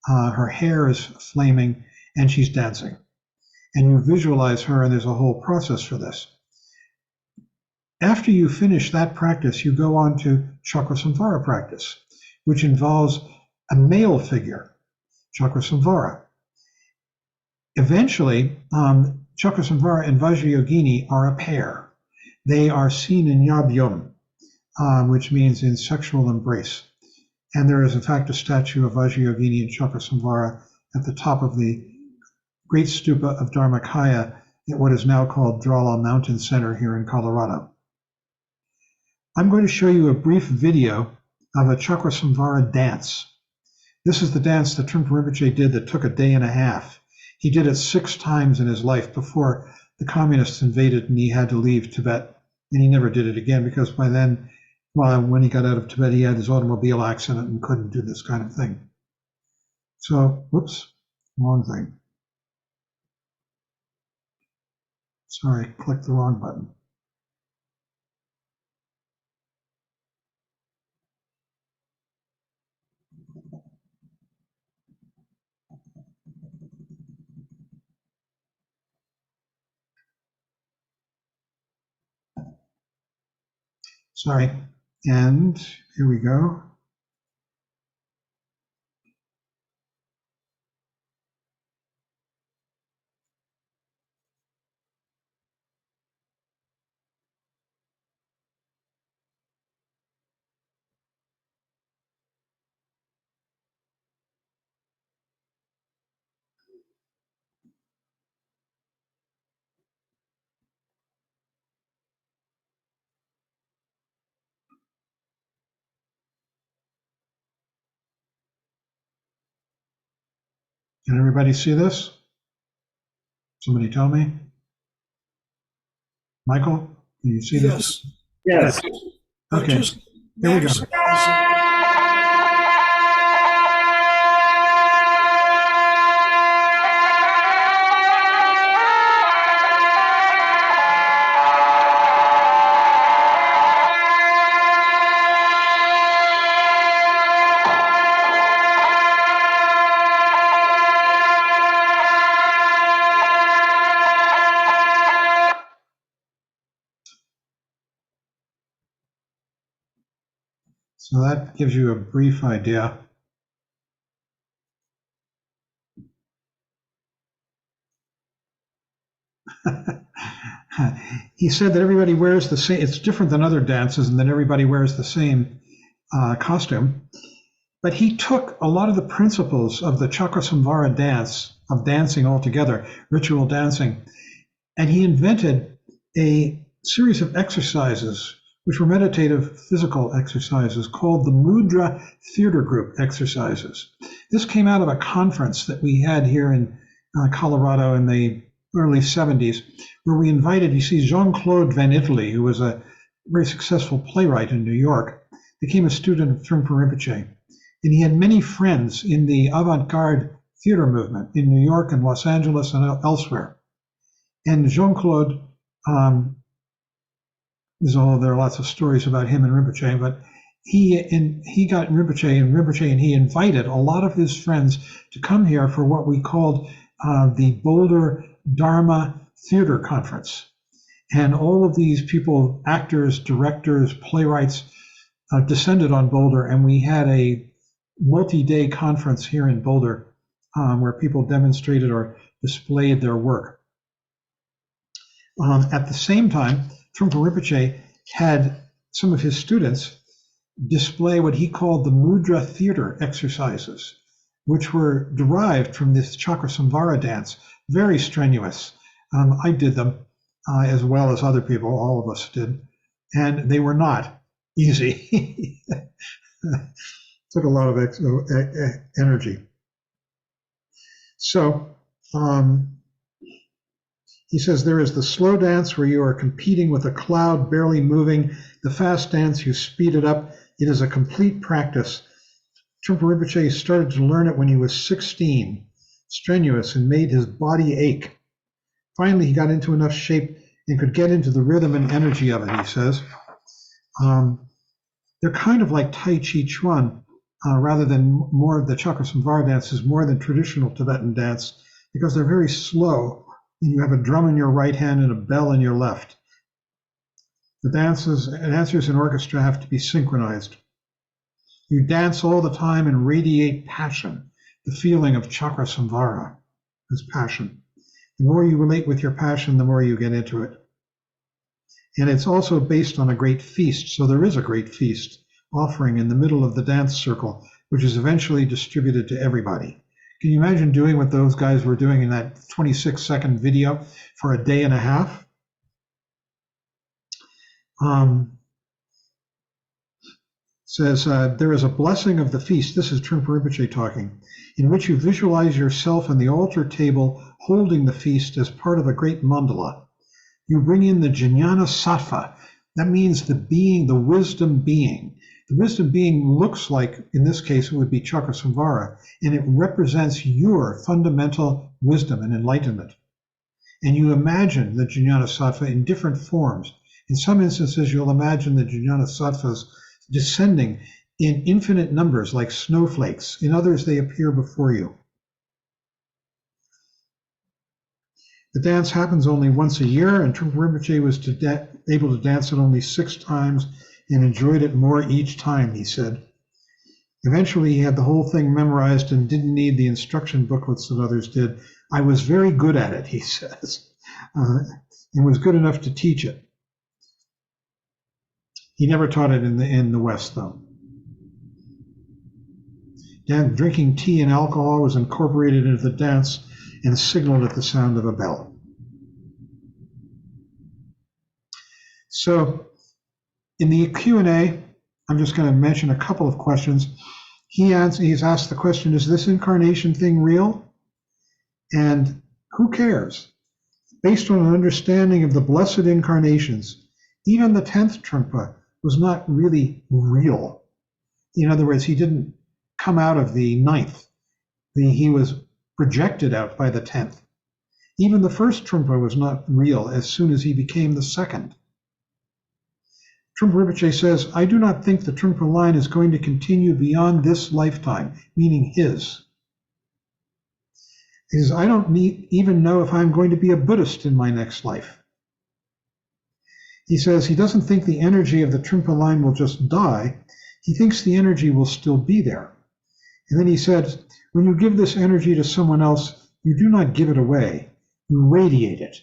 Her hair is flaming, and she's dancing. And you visualize her, and there's a whole process for this. After you finish that practice, you go on to Chakrasamvara practice, which involves a male figure, Chakrasamvara. Eventually, Chakrasamvara and Vajrayogini are a pair. They are seen in Yabyum, which means in sexual embrace. And there is, in fact, a statue of Vajrayogini and Chakrasamvara at the top of the Great Stupa of Dharmakaya at what is now called Drala Mountain Center here in Colorado. I'm going to show you a brief video of a Chakrasamvara dance. This is the dance that Trungpa Rinpoche did that took a day and a half. He did it 6 times in his life before the communists invaded and he had to leave Tibet. And he never did it again because by then, well, when he got out of Tibet, he had his automobile accident and couldn't do this kind of thing. So, whoops, wrong thing. Sorry, clicked the wrong button. Sorry, and here we go. Can everybody see this? Somebody tell me. Michael, can you see this? Yes. Okay, here we go. So that gives you a brief idea. He said that everybody wears the same, it's different than other dances and that everybody wears the same costume. But he took a lot of the principles of the Chakrasamvara dance, of dancing altogether, ritual dancing, and he invented a series of exercises which were meditative physical exercises called the Mudra Theater Group exercises. This came out of a conference that we had here in Colorado in the early 70s, where we invited, you see, Jean-Claude Van Italy, who was a very successful playwright in New York, became a student of Trungpa Rinpoche. And he had many friends in the avant-garde theater movement in New York and Los Angeles and elsewhere. And Jean-Claude, there are lots of stories about him and Rinpoche, but he got Rinpoche, and he invited a lot of his friends to come here for what we called the Boulder Dharma Theater Conference. And all of these people, actors, directors, playwrights, descended on Boulder, and we had a multi-day conference here in Boulder where people demonstrated or displayed their work. At the same time, Trungpa Rinpoche had some of his students display what he called the Mudra Theater exercises, which were derived from this Chakrasamvara dance, very strenuous. I did them as well as other people, all of us did, and they were not easy. Took a lot of energy. So he says there is the slow dance where you are competing with a cloud barely moving. The fast dance, you speed it up. It is a complete practice. Trungpa Rinpoche started to learn it when he was 16, strenuous, and made his body ache. Finally, he got into enough shape and could get into the rhythm and energy of it, he says. They're kind of like Tai Chi Chuan, rather than more of the Chakrasamvara dance is more than traditional Tibetan dance, because they're very slow, and you have a drum in your right hand and a bell in your left. The dancers and orchestra have to be synchronized. You dance all the time and radiate passion, the feeling of Chakrasamvara is passion. The more you relate with your passion, the more you get into it. And it's also based on a great feast, so there is a great feast offering in the middle of the dance circle, which is eventually distributed to everybody. Can you imagine doing what those guys were doing in that 26-second video for a day and a half? Says, there is a blessing of the feast, this is Trungpa Rinpoche talking, in which you visualize yourself on the altar table holding the feast as part of a great mandala. You bring in the jnana sattva. That means the being, the wisdom being. The wisdom being looks like, in this case, it would be Chakrasamvara, and it represents your fundamental wisdom and enlightenment. And you imagine the jnana sattva in different forms. In some instances, you'll imagine the jnana sattvas descending in infinite numbers like snowflakes. In others, they appear before you. The dance happens only once a year, and Trungpa Rinpoche was able to dance it only 6 times and enjoyed it more each time, he said. Eventually, he had the whole thing memorized and didn't need the instruction booklets that others did. I was very good at it, he says, and was good enough to teach it. He never taught it in the West, though. Drinking tea and alcohol was incorporated into the dance and signaled at the sound of a bell. So in the Q&A, I'm just going to mention a couple of questions. He's asked the question, is this incarnation thing real? And who cares? Based on an understanding of the blessed incarnations, even the 10th Trungpa was not really real. In other words, he didn't come out of the 9th. He was projected out by the 10th. Even the first Trungpa was not real as soon as he became the second. Trungpa Rinpoche says, I do not think the Trungpa line is going to continue beyond this lifetime, meaning his. He says, I don't even know if I'm going to be a Buddhist in my next life. He says he doesn't think the energy of the Trungpa line will just die. He thinks the energy will still be there. And then he said, when you give this energy to someone else, you do not give it away. You radiate it.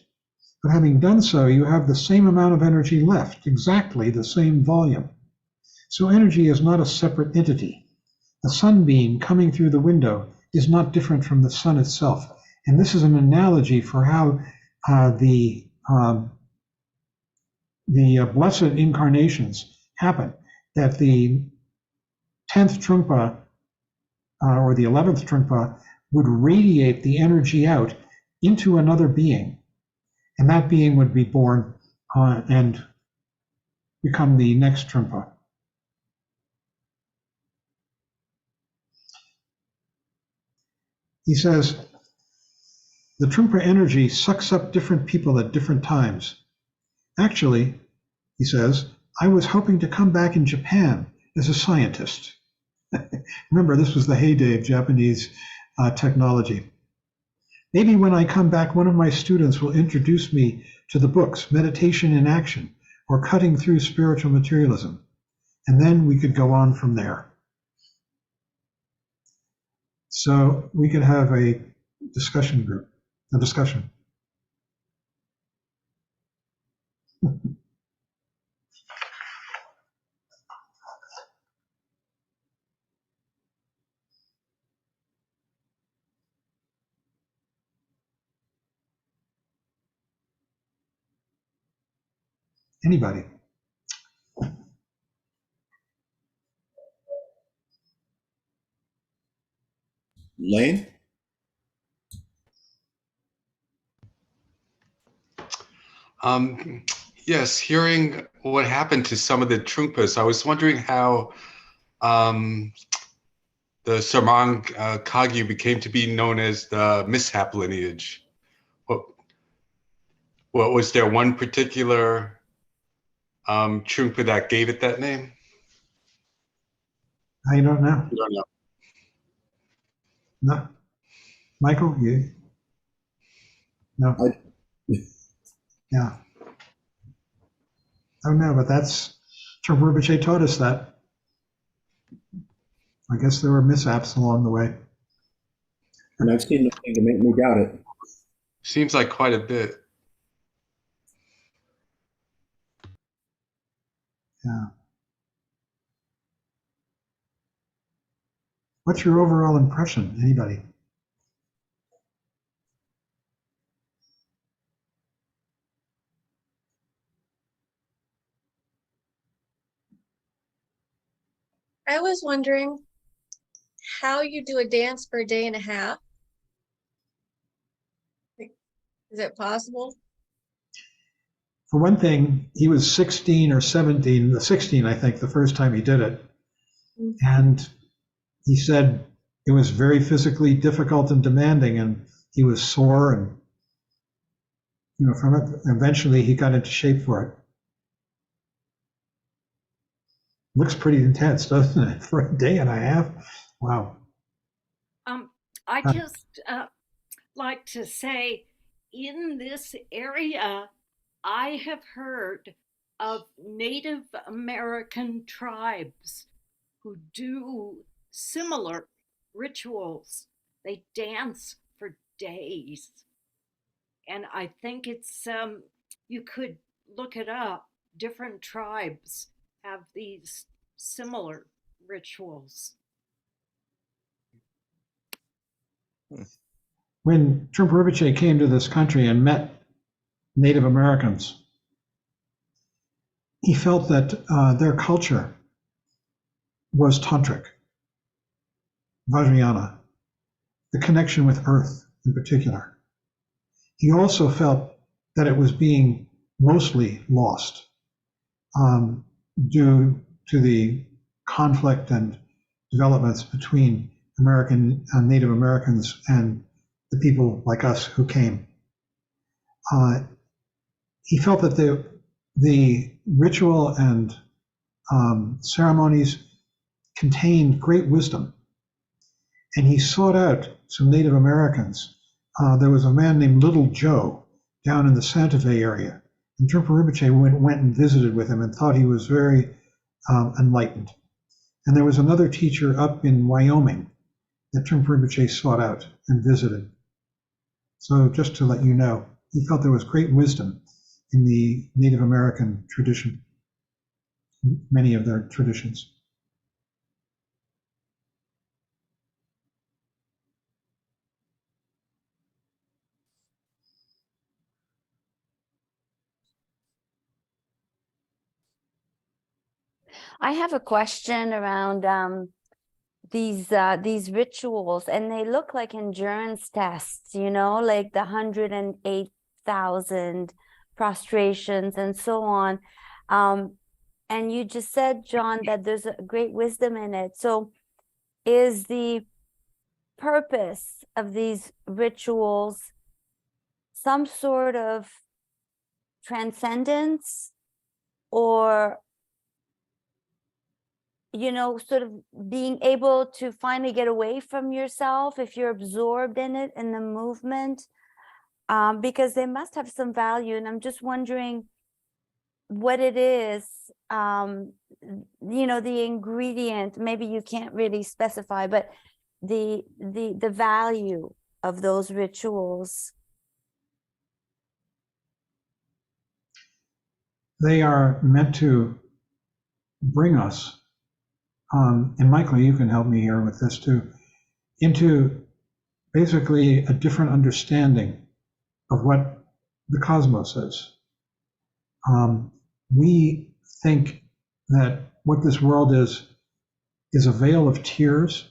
But having done so, you have the same amount of energy left, exactly the same volume. So energy is not a separate entity. A sunbeam coming through the window is not different from the sun itself. And this is an analogy for how the the blessed incarnations happen, that the 10th Trungpa or the 11th Trungpa would radiate the energy out into another being, and that being would be born and become the next Trungpa. He says, the Trungpa energy sucks up different people at different times. Actually, he says, I was hoping to come back in Japan as a scientist. Remember, this was the heyday of Japanese technology. Maybe when I come back, one of my students will introduce me to the books, Meditation in Action, or Cutting Through Spiritual Materialism. And then we could go on from there. So we could have a discussion group, a discussion. Anybody? Lane? Yes, hearing what happened to some of the Trungpas, I was wondering how the Sarmang Kagyu became to be known as the mishap lineage. What was there one particular Trungpa that gave it that name? I don't know. I don't know. No. Michael, you? No. Yeah. Oh no, but that's Trungpa Rinpoche taught us that. I guess there were mishaps along the way. And I've seen nothing to make me doubt it. Seems like quite a bit. Yeah. What's your overall impression? Anybody? I was wondering how you do a dance for a day and a half. Is it possible? For one thing, he was 16 or 17, 16, I think, the first time he did it. And he said it was very physically difficult and demanding, and he was sore, and from it, eventually he got into shape for it. Looks pretty intense, doesn't it, for a day and a half? Wow. I just like to say, in this area, I have heard of Native American tribes who do similar rituals. They dance for days. And I think it's, you could look it up. Different tribes have these similar rituals. When Trungpa Rinpoche came to this country and met Native Americans, he felt that their culture was tantric, Vajrayana, the connection with earth in particular. He also felt that it was being mostly lost due to the conflict and developments between Native Americans and the people like us who came. He felt that the ritual and ceremonies contained great wisdom, and he sought out some Native Americans. There was a man named Little Joe down in the Santa Fe area, and Trungpa Rinpoche went and visited with him and thought he was very enlightened. And there was another teacher up in Wyoming that Trungpa Rinpoche sought out and visited. So just to let you know, he felt there was great wisdom in the Native American tradition, many of their traditions. I have a question around these rituals, and they look like endurance tests, you know, like the 108,000 prostrations and so on. And you just said, John, that there's a great wisdom in it. So is the purpose of these rituals some sort of transcendence, or, you know, sort of being able to finally get away from yourself if you're absorbed in it, in the movement? Because they must have some value, and I'm just wondering what it is. You know, the ingredient, maybe you can't really specify, but the value of those rituals. They are meant to bring us, and Michael, you can help me here with this too, into basically a different understanding of what the cosmos is. We think that what this world is a veil of tears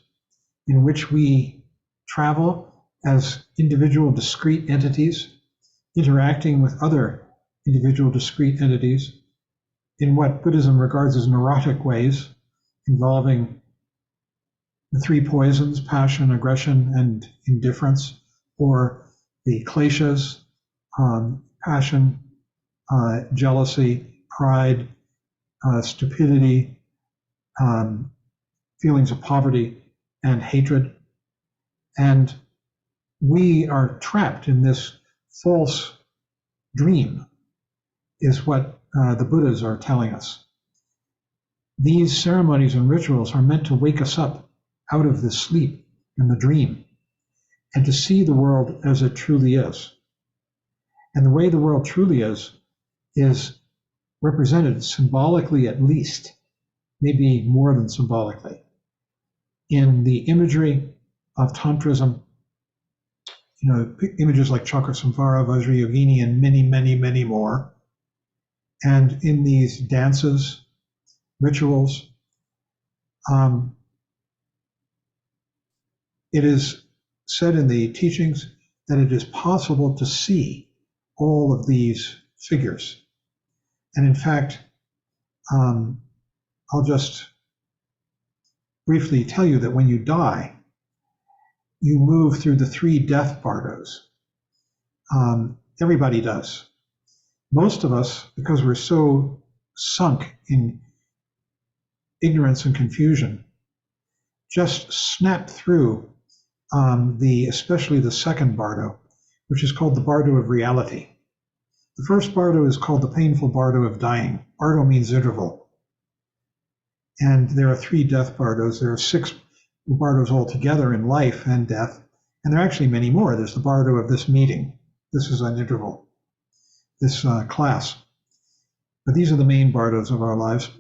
in which we travel as individual discrete entities, interacting with other individual discrete entities in what Buddhism regards as neurotic ways, involving the three poisons: passion, aggression, and indifference, or the kleshas, passion, jealousy, pride, stupidity, feelings of poverty, and hatred. And we are trapped in this false dream, is what the Buddhas are telling us. These ceremonies and rituals are meant to wake us up out of the sleep and the dream, and to see the world as it truly is. And the way the world truly is represented symbolically, at least, maybe more than symbolically, in the imagery of Tantrism, you know, images like Chakrasamvara, Vajrayogini, and many, many, many more. And in these dances, rituals, it is said in the teachings that it is possible to see all of these figures. And in fact, I'll just briefly tell you that when you die, you move through the 3 death bardos. Everybody does. Most of us, because we're so sunk in ignorance and confusion, just snap through especially the second bardo, which is called the bardo of reality. The first bardo is called the painful bardo of dying. Bardo means interval. And there are 3 death bardos. There are 6 bardos altogether in life and death. And there are actually many more. There's the bardo of this meeting. This is an interval, this class. But these are the main bardos of our lives.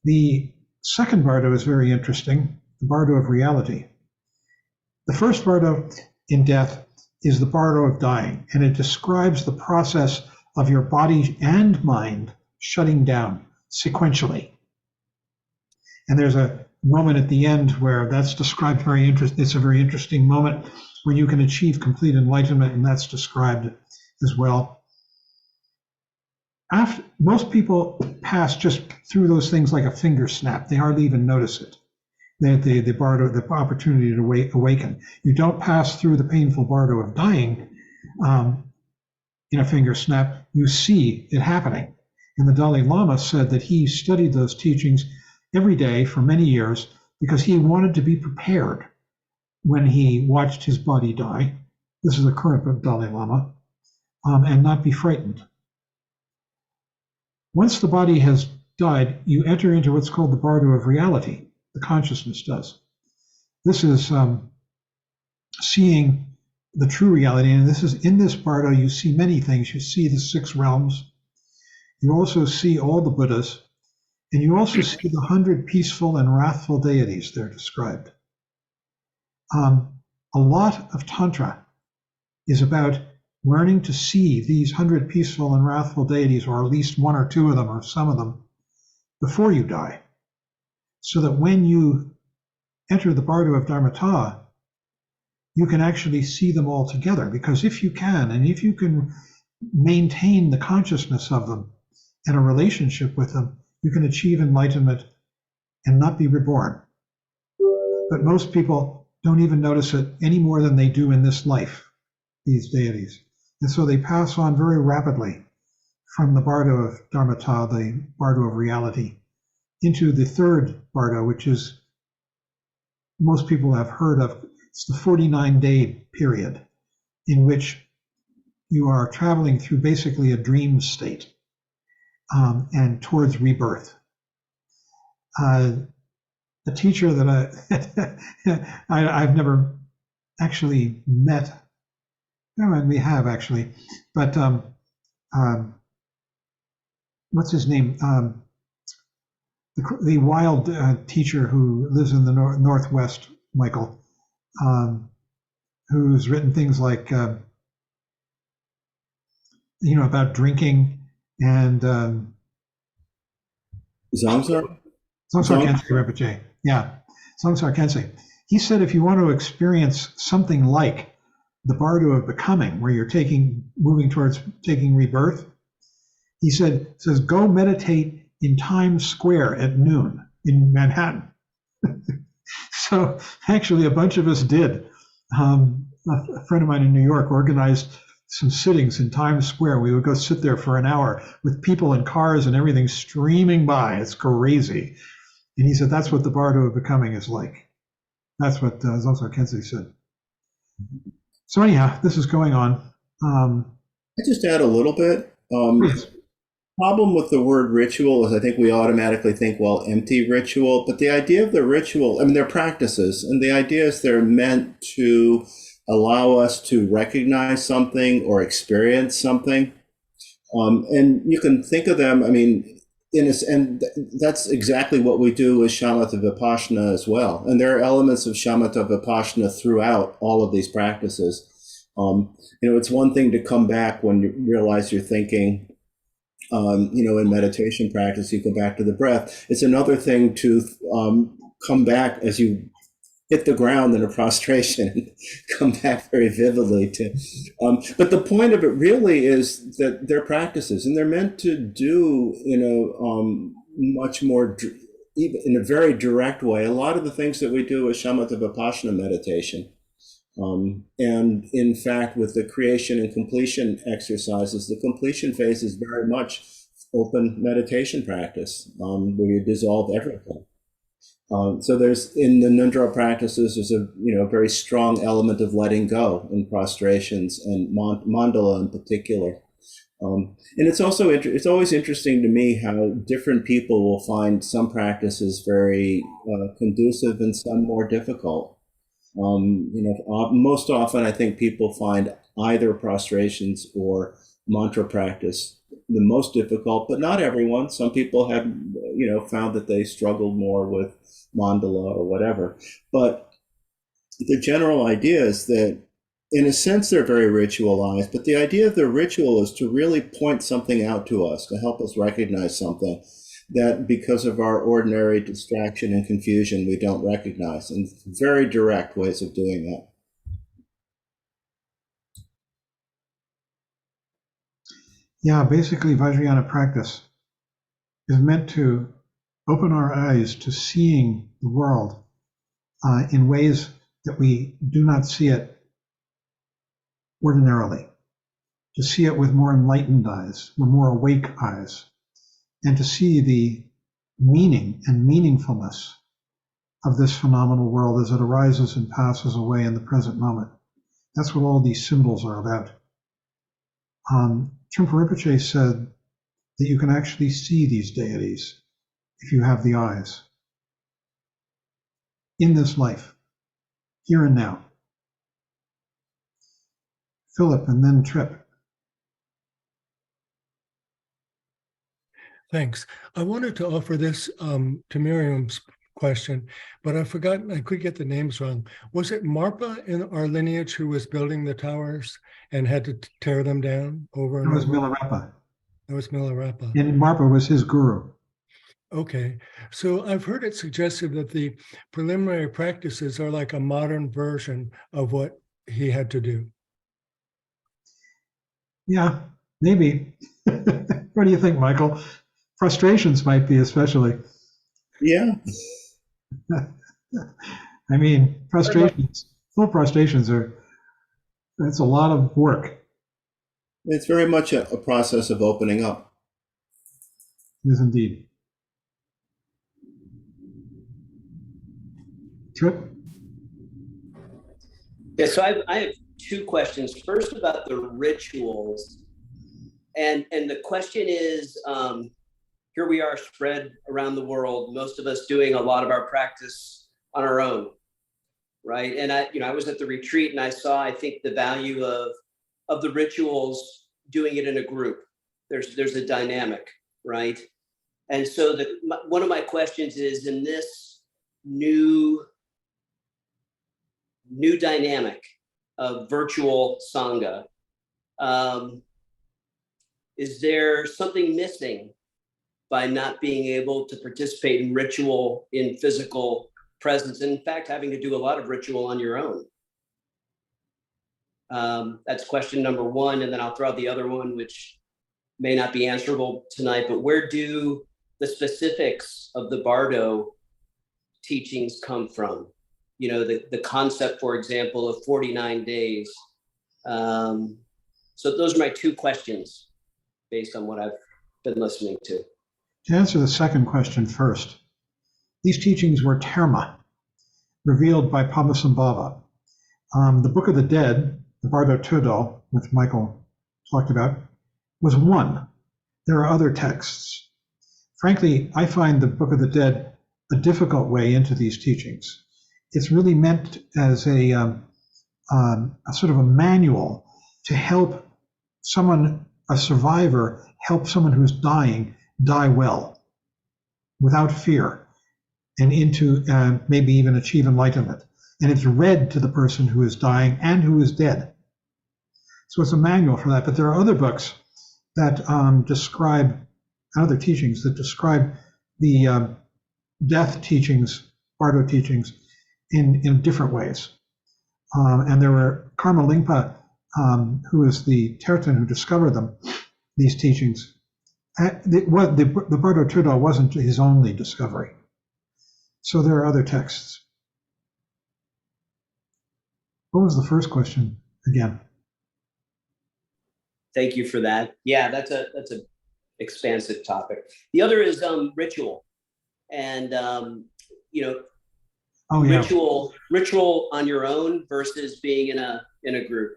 The second bardo is very interesting, the bardo of reality. The first bardo in death is the bardo of dying, and it describes the process of your body and mind shutting down sequentially. And there's a moment at the end where that's described very interesting. It's a very interesting moment when you can achieve complete enlightenment, and that's described as well. Most people pass just through those things like a finger snap. They hardly even notice it. The bardo, the opportunity to awaken. You don't pass through the painful bardo of dying in a finger snap. You see it happening. And the Dalai Lama said that he studied those teachings every day for many years because he wanted to be prepared when he watched his body die. This is the current Dalai Lama, and not be frightened. Once the body has died, you enter into what's called the bardo of reality. The consciousness does. This is seeing the true reality, and this is in this bardo. You see many things. You see the 6 realms. You also see all the Buddhas, and you also see the 100 peaceful and wrathful deities. They're described. A lot of Tantra is about learning to see these 100 peaceful and wrathful deities, or at least 1 or 2 of them, or some of them, before you die. so that when you enter the bardo of Dharmata, you can actually see them all together. Because if you can, and if you can maintain the consciousness of them and a relationship with them, you can achieve enlightenment and not be reborn. But most people don't even notice it any more than they do in this life, these deities. And so they pass on very rapidly from the bardo of Dharmata, the bardo of reality, into the third bardo, which is most people have heard of. It's the 49-day period in which you are traveling through basically a dream state and towards rebirth. A teacher that I've never actually met, and we have actually, but what's his name? The wild teacher who lives in the Northwest, Michael, who's written things like, about drinking and Zamsar? Samsar Kensei Rinpoche. Yeah, Samsar Kensei. He said if you want to experience something like the bardo of becoming, where you're moving towards taking rebirth, he says, go meditate in Times Square at noon in Manhattan. So actually a bunch of us did. A friend of mine in New York organized some sittings in Times Square. We would go sit there for an hour with people in cars and everything streaming by. It's crazy. And he said, that's what the bardo of becoming is like. That's what Zosar Kensei said. So anyhow, this is going on. I just add a little bit. Please. Problem with the word ritual is I think we automatically think, well, empty ritual. But the idea of the ritual, I mean, they're practices. And the idea is they're meant to allow us to recognize something or experience something. And you can think of them, I mean, and that's exactly what we do with shamatha vipassana as well. And there are elements of shamatha vipassana throughout all of these practices. It's one thing to come back when you realize you're thinking, in meditation practice, you go back to the breath. It's another thing to come back as you hit the ground in a prostration and come back very vividly to. But the point of it really is that they're practices, and they're meant to do, much more, even in a very direct way, a lot of the things that we do with shamatha vipassana meditation. And in fact, with the creation and completion exercises, the completion phase is very much open meditation practice, where you dissolve everything. So there's, in the Nundra practices, there's a very strong element of letting go in prostrations and mandala in particular. And it's also it's always interesting to me how different people will find some practices very conducive and some more difficult. Most often I think people find either prostrations or mantra practice the most difficult, but not everyone. Some people have, found that they struggled more with mandala or whatever. But the general idea is that, in a sense, they're very ritualized, but the idea of the ritual is to really point something out to us, to help us recognize something that, because of our ordinary distraction and confusion, we don't recognize, and very direct ways of doing that. Yeah, basically Vajrayana practice is meant to open our eyes to seeing the world in ways that we do not see it ordinarily, to see it with more enlightened eyes, with more awake eyes, and to see the meaning and meaningfulness of this phenomenal world as it arises and passes away in the present moment. That's what all these symbols are about. Trungpa Rinpoche said that you can actually see these deities if you have the eyes in this life, here and now. Philip and then Trip. Thanks. I wanted to offer this to Miriam's question, but I forgot, I could get the names wrong. Was it Marpa in our lineage who was building the towers and had to tear them down over and It was over? Milarepa. It was Milarepa. And Marpa was his guru. Okay, so I've heard it suggested that the preliminary practices are like a modern version of what he had to do. Yeah, maybe. What do you think, Michael? Frustrations might be especially. Yeah, I mean, full frustrations it's a lot of work. it's very much a process of opening up. Yes, indeed. Trip? Yeah, so I have two questions. First, about the rituals, and the question is, here we are spread around the world, most of us doing a lot of our practice on our own, right? And I was at the retreat and I saw, I think, the value of the rituals, doing it in a group. There's a dynamic, right? And so one of my questions is, in this new dynamic of virtual Sangha, is there something missing by not being able to participate in ritual in physical presence? And in fact, having to do a lot of ritual on your own. That's question number one. And then I'll throw out the other one, which may not be answerable tonight, but where do the specifics of the Bardo teachings come from? You know, the concept, for example, of 49 days. So those are my two questions based on what I've been listening to. To answer the second question first, these teachings were terma, revealed by Padmasambhava. The Book of the Dead, the Bardo Tudor, which Michael talked about, was one. There are other texts. Frankly, I find the Book of the Dead a difficult way into these teachings. It's really meant as a sort of a manual to help someone, a survivor, help someone who's dying die well, without fear, and into maybe even achieve enlightenment. And it's read to the person who is dying and who is dead. So it's a manual for that. But there are other books that describe, other teachings that describe the death teachings, Bardo teachings, in different ways. And there were Karma Lingpa, who is the Tertan who discovered them, these teachings. The Bardo Tudor wasn't his only discovery. So there are other texts. What was the first question again? Thank you for that. Yeah, that's a expansive topic. The other is ritual, and Oh, yeah. ritual on your own versus being in a group.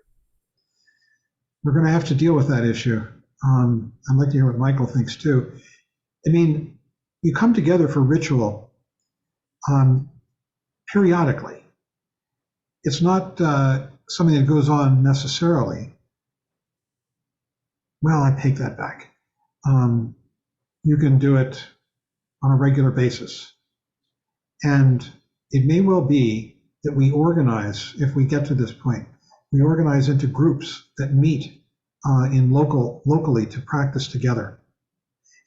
We're going to have to deal with that issue. I'd like to hear what Michael thinks too. I mean, you come together for ritual periodically. It's not something that goes on necessarily. Well, I take that back. You can do it on a regular basis. And it may well be that we organize, if we get to this point, we organize into groups that meet locally to practice together.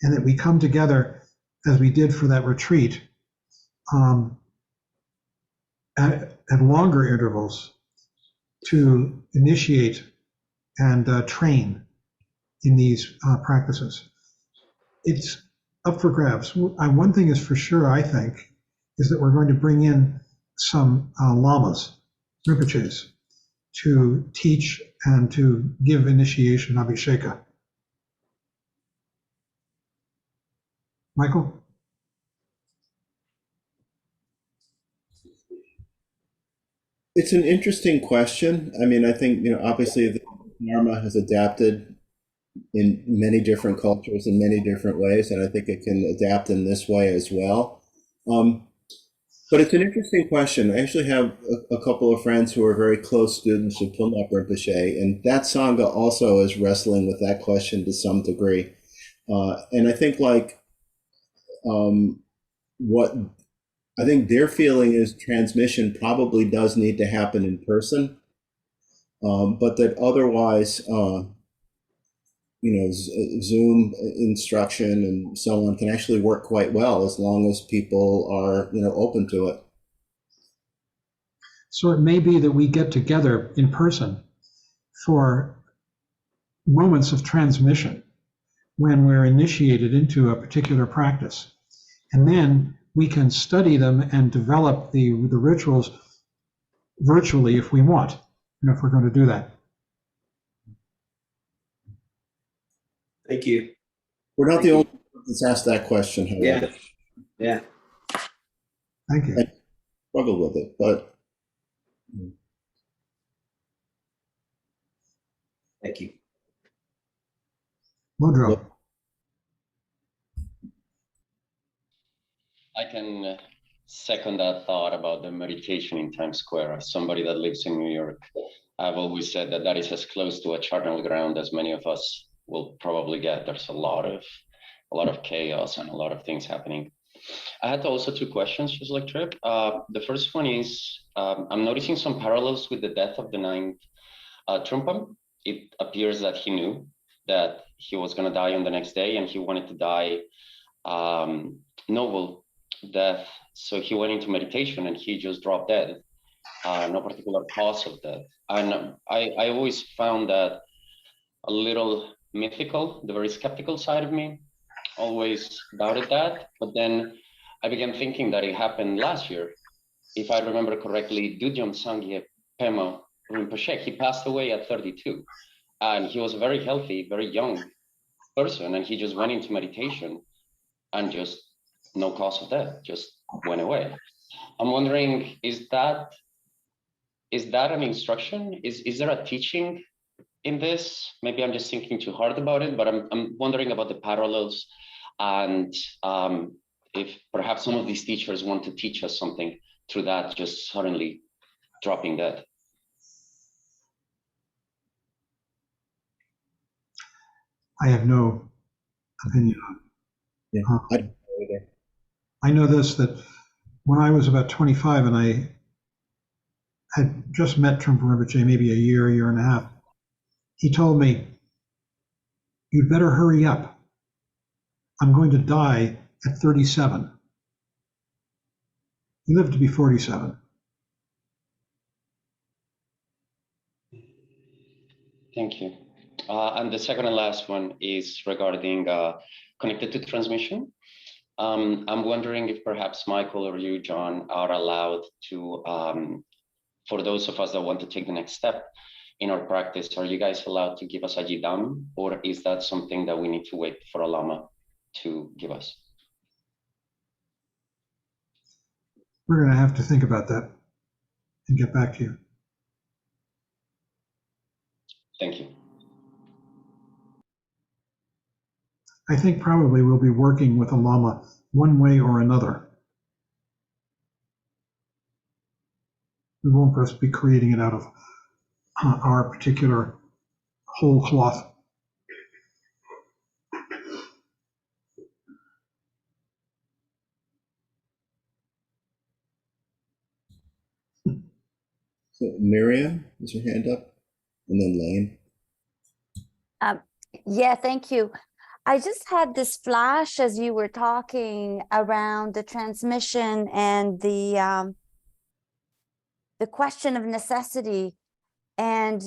And that we come together, as we did for that retreat, at longer intervals to initiate and train in these practices. It's up for grabs. One thing is for sure, I think, is that we're going to bring in some lamas, rinpoches, to teach and to give initiation abhisheka. Michael? It's an interesting question. I mean, I think, obviously the Dharma has adapted in many different cultures in many different ways, and I think it can adapt in this way as well. But it's an interesting question. I actually have a couple of friends who are very close students of Pumap Rinpoche, and that Sangha also is wrestling with that question to some degree. And I think what I think their feeling is transmission probably does need to happen in person, but that otherwise, Zoom instruction and so on can actually work quite well as long as people are, open to it. So it may be that we get together in person for moments of transmission when we're initiated into a particular practice. And then we can study them and develop the rituals virtually if we want, if we're going to do that. Thank you. We're not Thank the you. only one that's asked that question, however. Yeah. Thank you. I struggle with it, but Thank you. Woodrow. I can second that thought about the meditation in Times Square. As somebody that lives in New York, I've always said that that is as close to a charnel ground as many of us will probably get. There's a lot of chaos and a lot of things happening. I had also two questions, just like Trip. The first one is, I'm noticing some parallels with the death of the ninth Trungpa. It appears that he knew that he was going to die on the next day, and he wanted to die noble death. So he went into meditation and he just dropped dead. No particular cause of death. And I always found that a little mythical. The very skeptical side of me always doubted that. But then I began thinking that it happened last year. If I remember correctly, Dudjom Sangye Pema Rinpoche, he passed away at 32. And he was a very healthy, very young person. And he just went into meditation and just no cause of death, just went away. I'm wondering, is that an instruction? Is there a teaching in this? Maybe I'm just thinking too hard about it, but I'm wondering about the parallels, and if perhaps some of these teachers want to teach us something through that, just suddenly dropping dead. I have no opinion on it. yeah, I don't know either. I know this, that when I was about 25 and I had just met Trungpa Rinpoche, maybe a year and a half, he told me, "You'd better hurry up. I'm going to die at 37. He lived to be 47. Thank you. And the second and last one is regarding connected to transmission. I'm wondering if perhaps Michael or you, John, are allowed to, for those of us that want to take the next step in our practice, are you guys allowed to give us a jidam, or is that something that we need to wait for a lama to give us? We're going to have to think about that and get back to you. Thank you. I think probably we'll be working with a lama one way or another. We won't just be creating it out of our particular whole cloth. So Miriam, is your hand up? And then Lane. Yeah, thank you. I just had this flash as you were talking around the transmission and the question of necessity. And,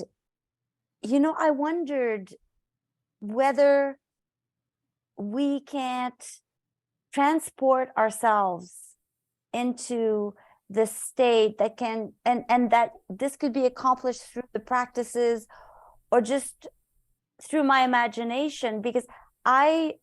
I wondered whether we can't transport ourselves into the state that can, and that this could be accomplished through the practices or just through my imagination, because I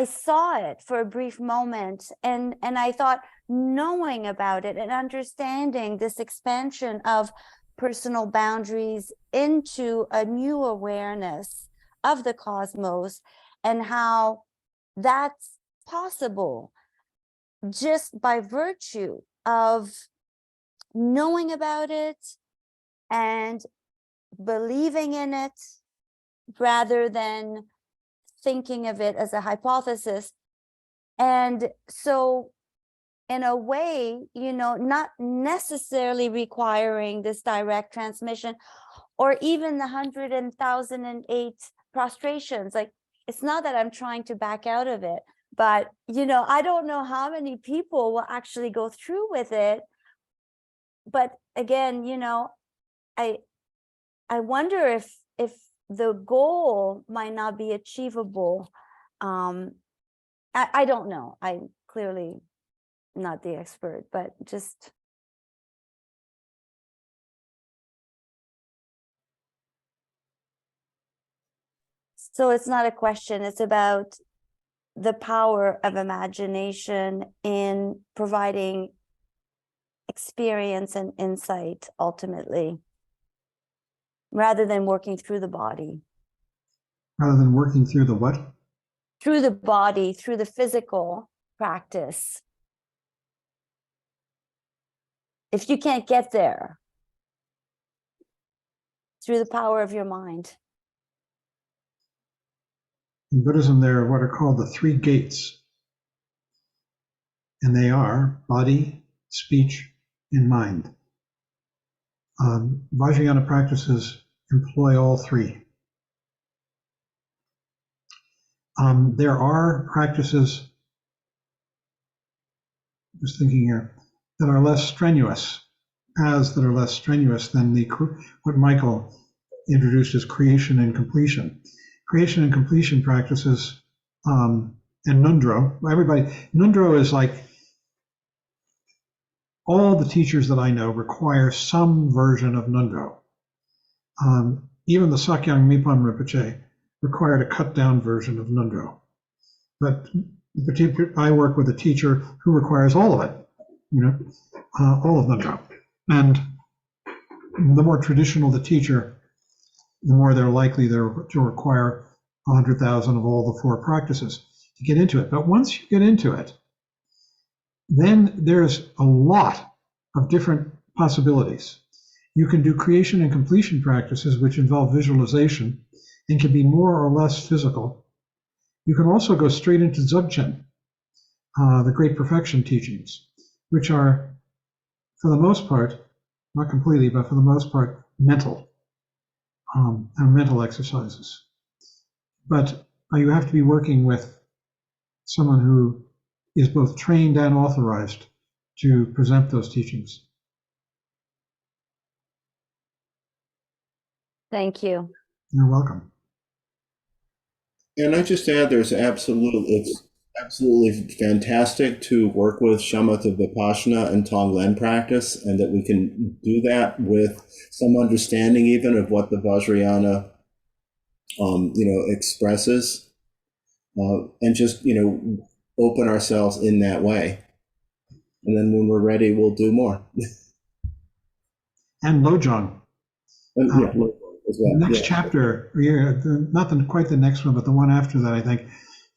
saw it for a brief moment, and I thought, knowing about it and understanding this expansion of personal boundaries into a new awareness of the cosmos and how that's possible just by virtue of knowing about it and believing in it rather than thinking of it as a hypothesis. And so in a way, not necessarily requiring this direct transmission or even the 100,008 prostrations. Like, it's not that I'm trying to back out of it, but I don't know how many people will actually go through with it. But again, I wonder if the goal might not be achievable. I don't know. I'm clearly not the expert, but just. So it's not a question, it's about the power of imagination in providing experience and insight ultimately, rather than working through the body. Rather than working through the what? Through the body, through the physical practice. If you can't get there, through the power of your mind. In Buddhism, there are what are called the three gates. And they are body, speech, and mind. Vajrayana practices employ all three. There are practices, just thinking here, that are less strenuous, paths that are less strenuous than what Michael introduced as creation and completion. Creation and completion practices, and Nundro, Nundro is like, all the teachers that I know require some version of Nundro. Even the Sakyong Mipam Rinpoche required a cut down version of Nundro. But I work with a teacher who requires all of it, all of Nundro. And the more traditional the teacher, the more they're likely to require 100,000 of all the 4 practices to get into it. But once you get into it, then there's a lot of different possibilities. You can do creation and completion practices, which involve visualization and can be more or less physical. You can also go straight into Dzogchen, the Great Perfection teachings, which are, for the most part, not completely, but for the most part, mental, and mental exercises. But you have to be working with someone who is both trained and authorized to present those teachings. Thank you. You're welcome. And I just add, it's absolutely fantastic to work with Shamatha Vipassana and Tonglen practice, and that we can do that with some understanding even of what the Vajrayana, expresses, and just, open ourselves in that way. And then when we're ready, we'll do more. And Lojong. Lojong as well. The next chapter, not quite the next one, but the one after that, I think,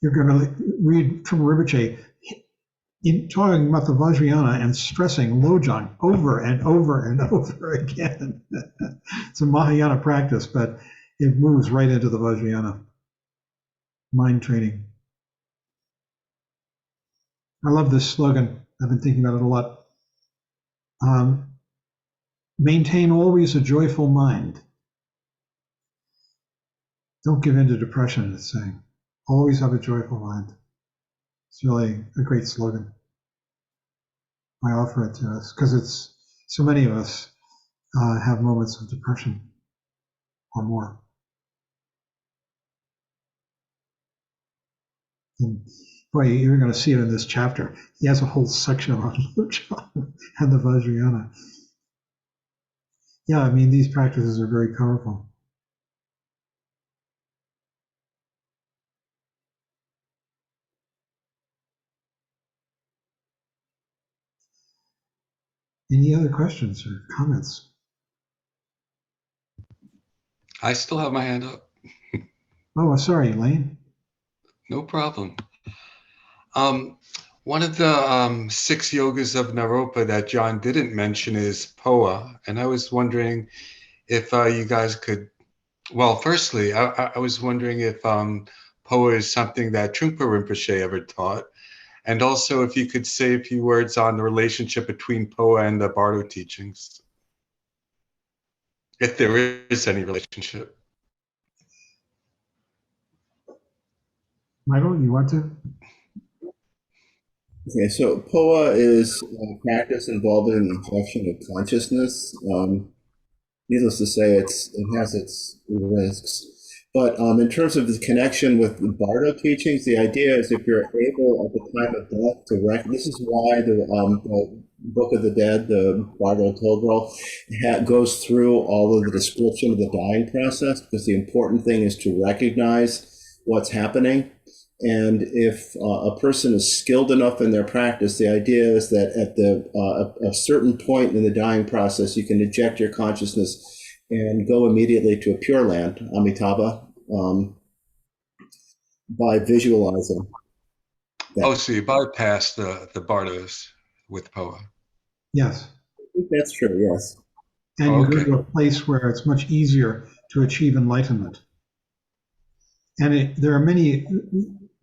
you're going to read from Rinpoche in talking about the Vajrayana and stressing Lojong over and over and over again. It's a Mahayana practice, but it moves right into the Vajrayana mind training. I love this slogan. I've been thinking about it a lot. Maintain always a joyful mind. Don't give in to depression, it's saying. Always have a joyful mind. It's really a great slogan. I offer it to us because so many of us have moments of depression or more. And boy, you're going to see it in this chapter. He has a whole section on Lojong and the Vajrayana. Yeah, I mean, these practices are very powerful. Any other questions or comments? I still have my hand up. Oh, sorry, Elaine. No problem. One of the 6 yogas of Naropa that John didn't mention is POA. And I was wondering if you guys could, well, firstly, I was wondering if POA is something that Trungpa Rinpoche ever taught. And also if you could say a few words on the relationship between POA and the Bardo teachings, if there is any relationship. Michael, you want to? Okay, so POA is a practice involving the injection of consciousness. Needless to say, it has its risks. But in terms of the connection with the Bardo teachings, the idea is if you're able at the time of death to this is why the Book of the Dead, the Bardo Togrul, goes through all of the description of the dying process, because the important thing is to recognize what's happening. And if a person is skilled enough in their practice, the idea is that at a certain point in the dying process, you can eject your consciousness and go immediately to a Pure Land, Amitabha, by visualizing that. Oh, so you bypass the Bardos with POA. Yes. I think that's true, yes. And you go to a place where it's much easier to achieve enlightenment. And there are many,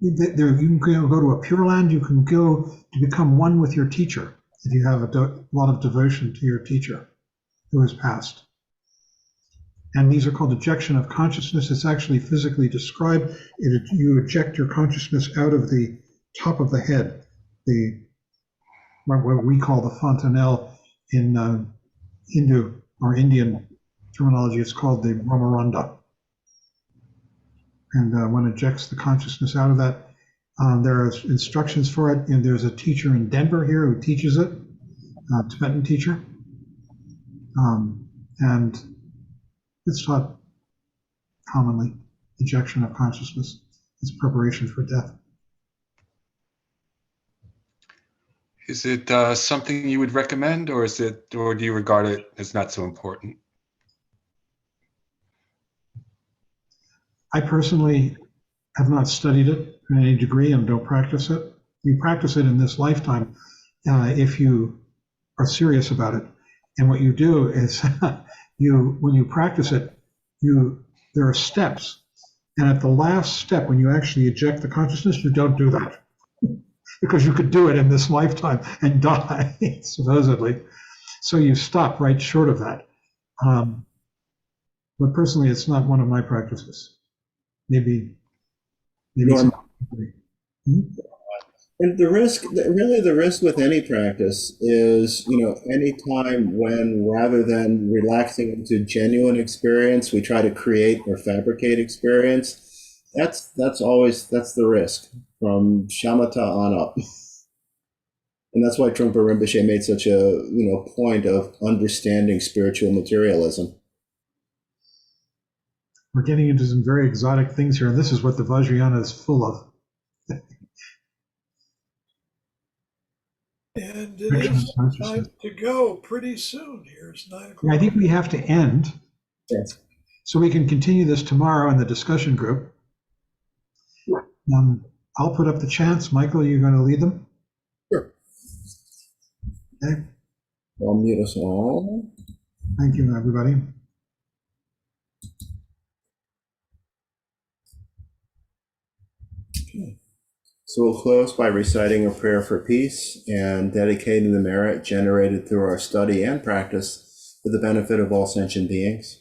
you can go to a Pure Land, you can go to become one with your teacher if you have a lot of devotion to your teacher who has passed. And these are called ejection of consciousness. It's actually physically described. You eject your consciousness out of the top of the head, what we call the fontanelle in Hindu or Indian terminology. It's called the Brahmaranda. And one ejects the consciousness out of that. There are instructions for it, and there's a teacher in Denver here who teaches it, a Tibetan teacher. And it's taught commonly, ejection of consciousness. It's preparation for death. Is it something you would recommend, or do you regard it as not so important? I personally have not studied it in any degree and don't practice it. You practice it in this lifetime if you are serious about it. And what you do is when you practice it, there are steps. And at the last step, when you actually eject the consciousness, you don't do that. Because you could do it in this lifetime and die, supposedly. So you stop right short of that. But personally, it's not one of my practices. Maybe some. And the risk with any practice is, any time when rather than relaxing into genuine experience, we try to create or fabricate experience. That's the risk from shamatha on up. And that's why Trungpa Rinpoche made such a point of understanding spiritual materialism. We're getting into some very exotic things here, and this is what the Vajrayana is full of. And it is time to go pretty soon. Here's 9 o'clock. I think we have to end. Yes. So we can continue this tomorrow in the discussion group. I'll put up the chants. Michael, you're going to lead them? Sure. Okay. I'll mute us all. Thank you, everybody. Okay. So we'll close by reciting a prayer for peace and dedicating the merit generated through our study and practice for the benefit of all sentient beings.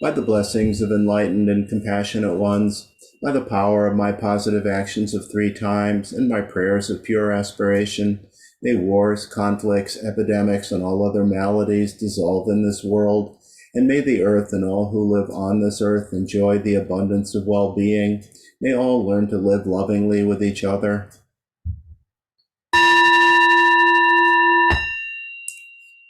By the blessings of enlightened and compassionate ones, by the power of my positive actions of 3 times and my prayers of pure aspiration, may wars, conflicts, epidemics, and all other maladies dissolve in this world, and may the earth and all who live on this earth enjoy the abundance of well-being. May all learn to live lovingly with each other.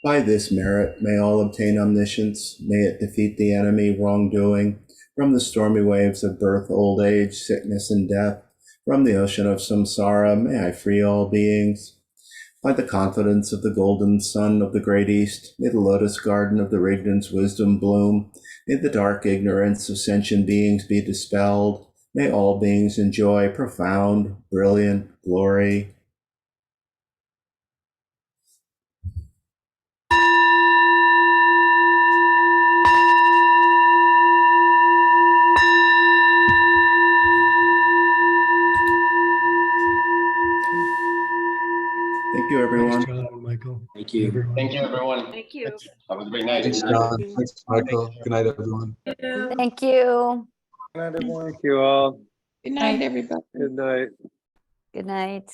By this merit, may all obtain omniscience. May it defeat the enemy wrongdoing. From the stormy waves of birth, old age, sickness, and death, from the ocean of samsara, may I free all beings. By the confidence of the golden sun of the great East, may the lotus garden of the Rignant's wisdom bloom. May the dark ignorance of sentient beings be dispelled. May all beings enjoy profound, brilliant glory. Thank you, everyone. Thanks, John, Michael. Thank you. Everyone. Thank you, everyone. Thank you. Have a great night. Thanks, John. Thanks, Michael. Good night, everyone. Thank you. Good night, everyone. Thank you all. Good night, everybody. Good night. Good night.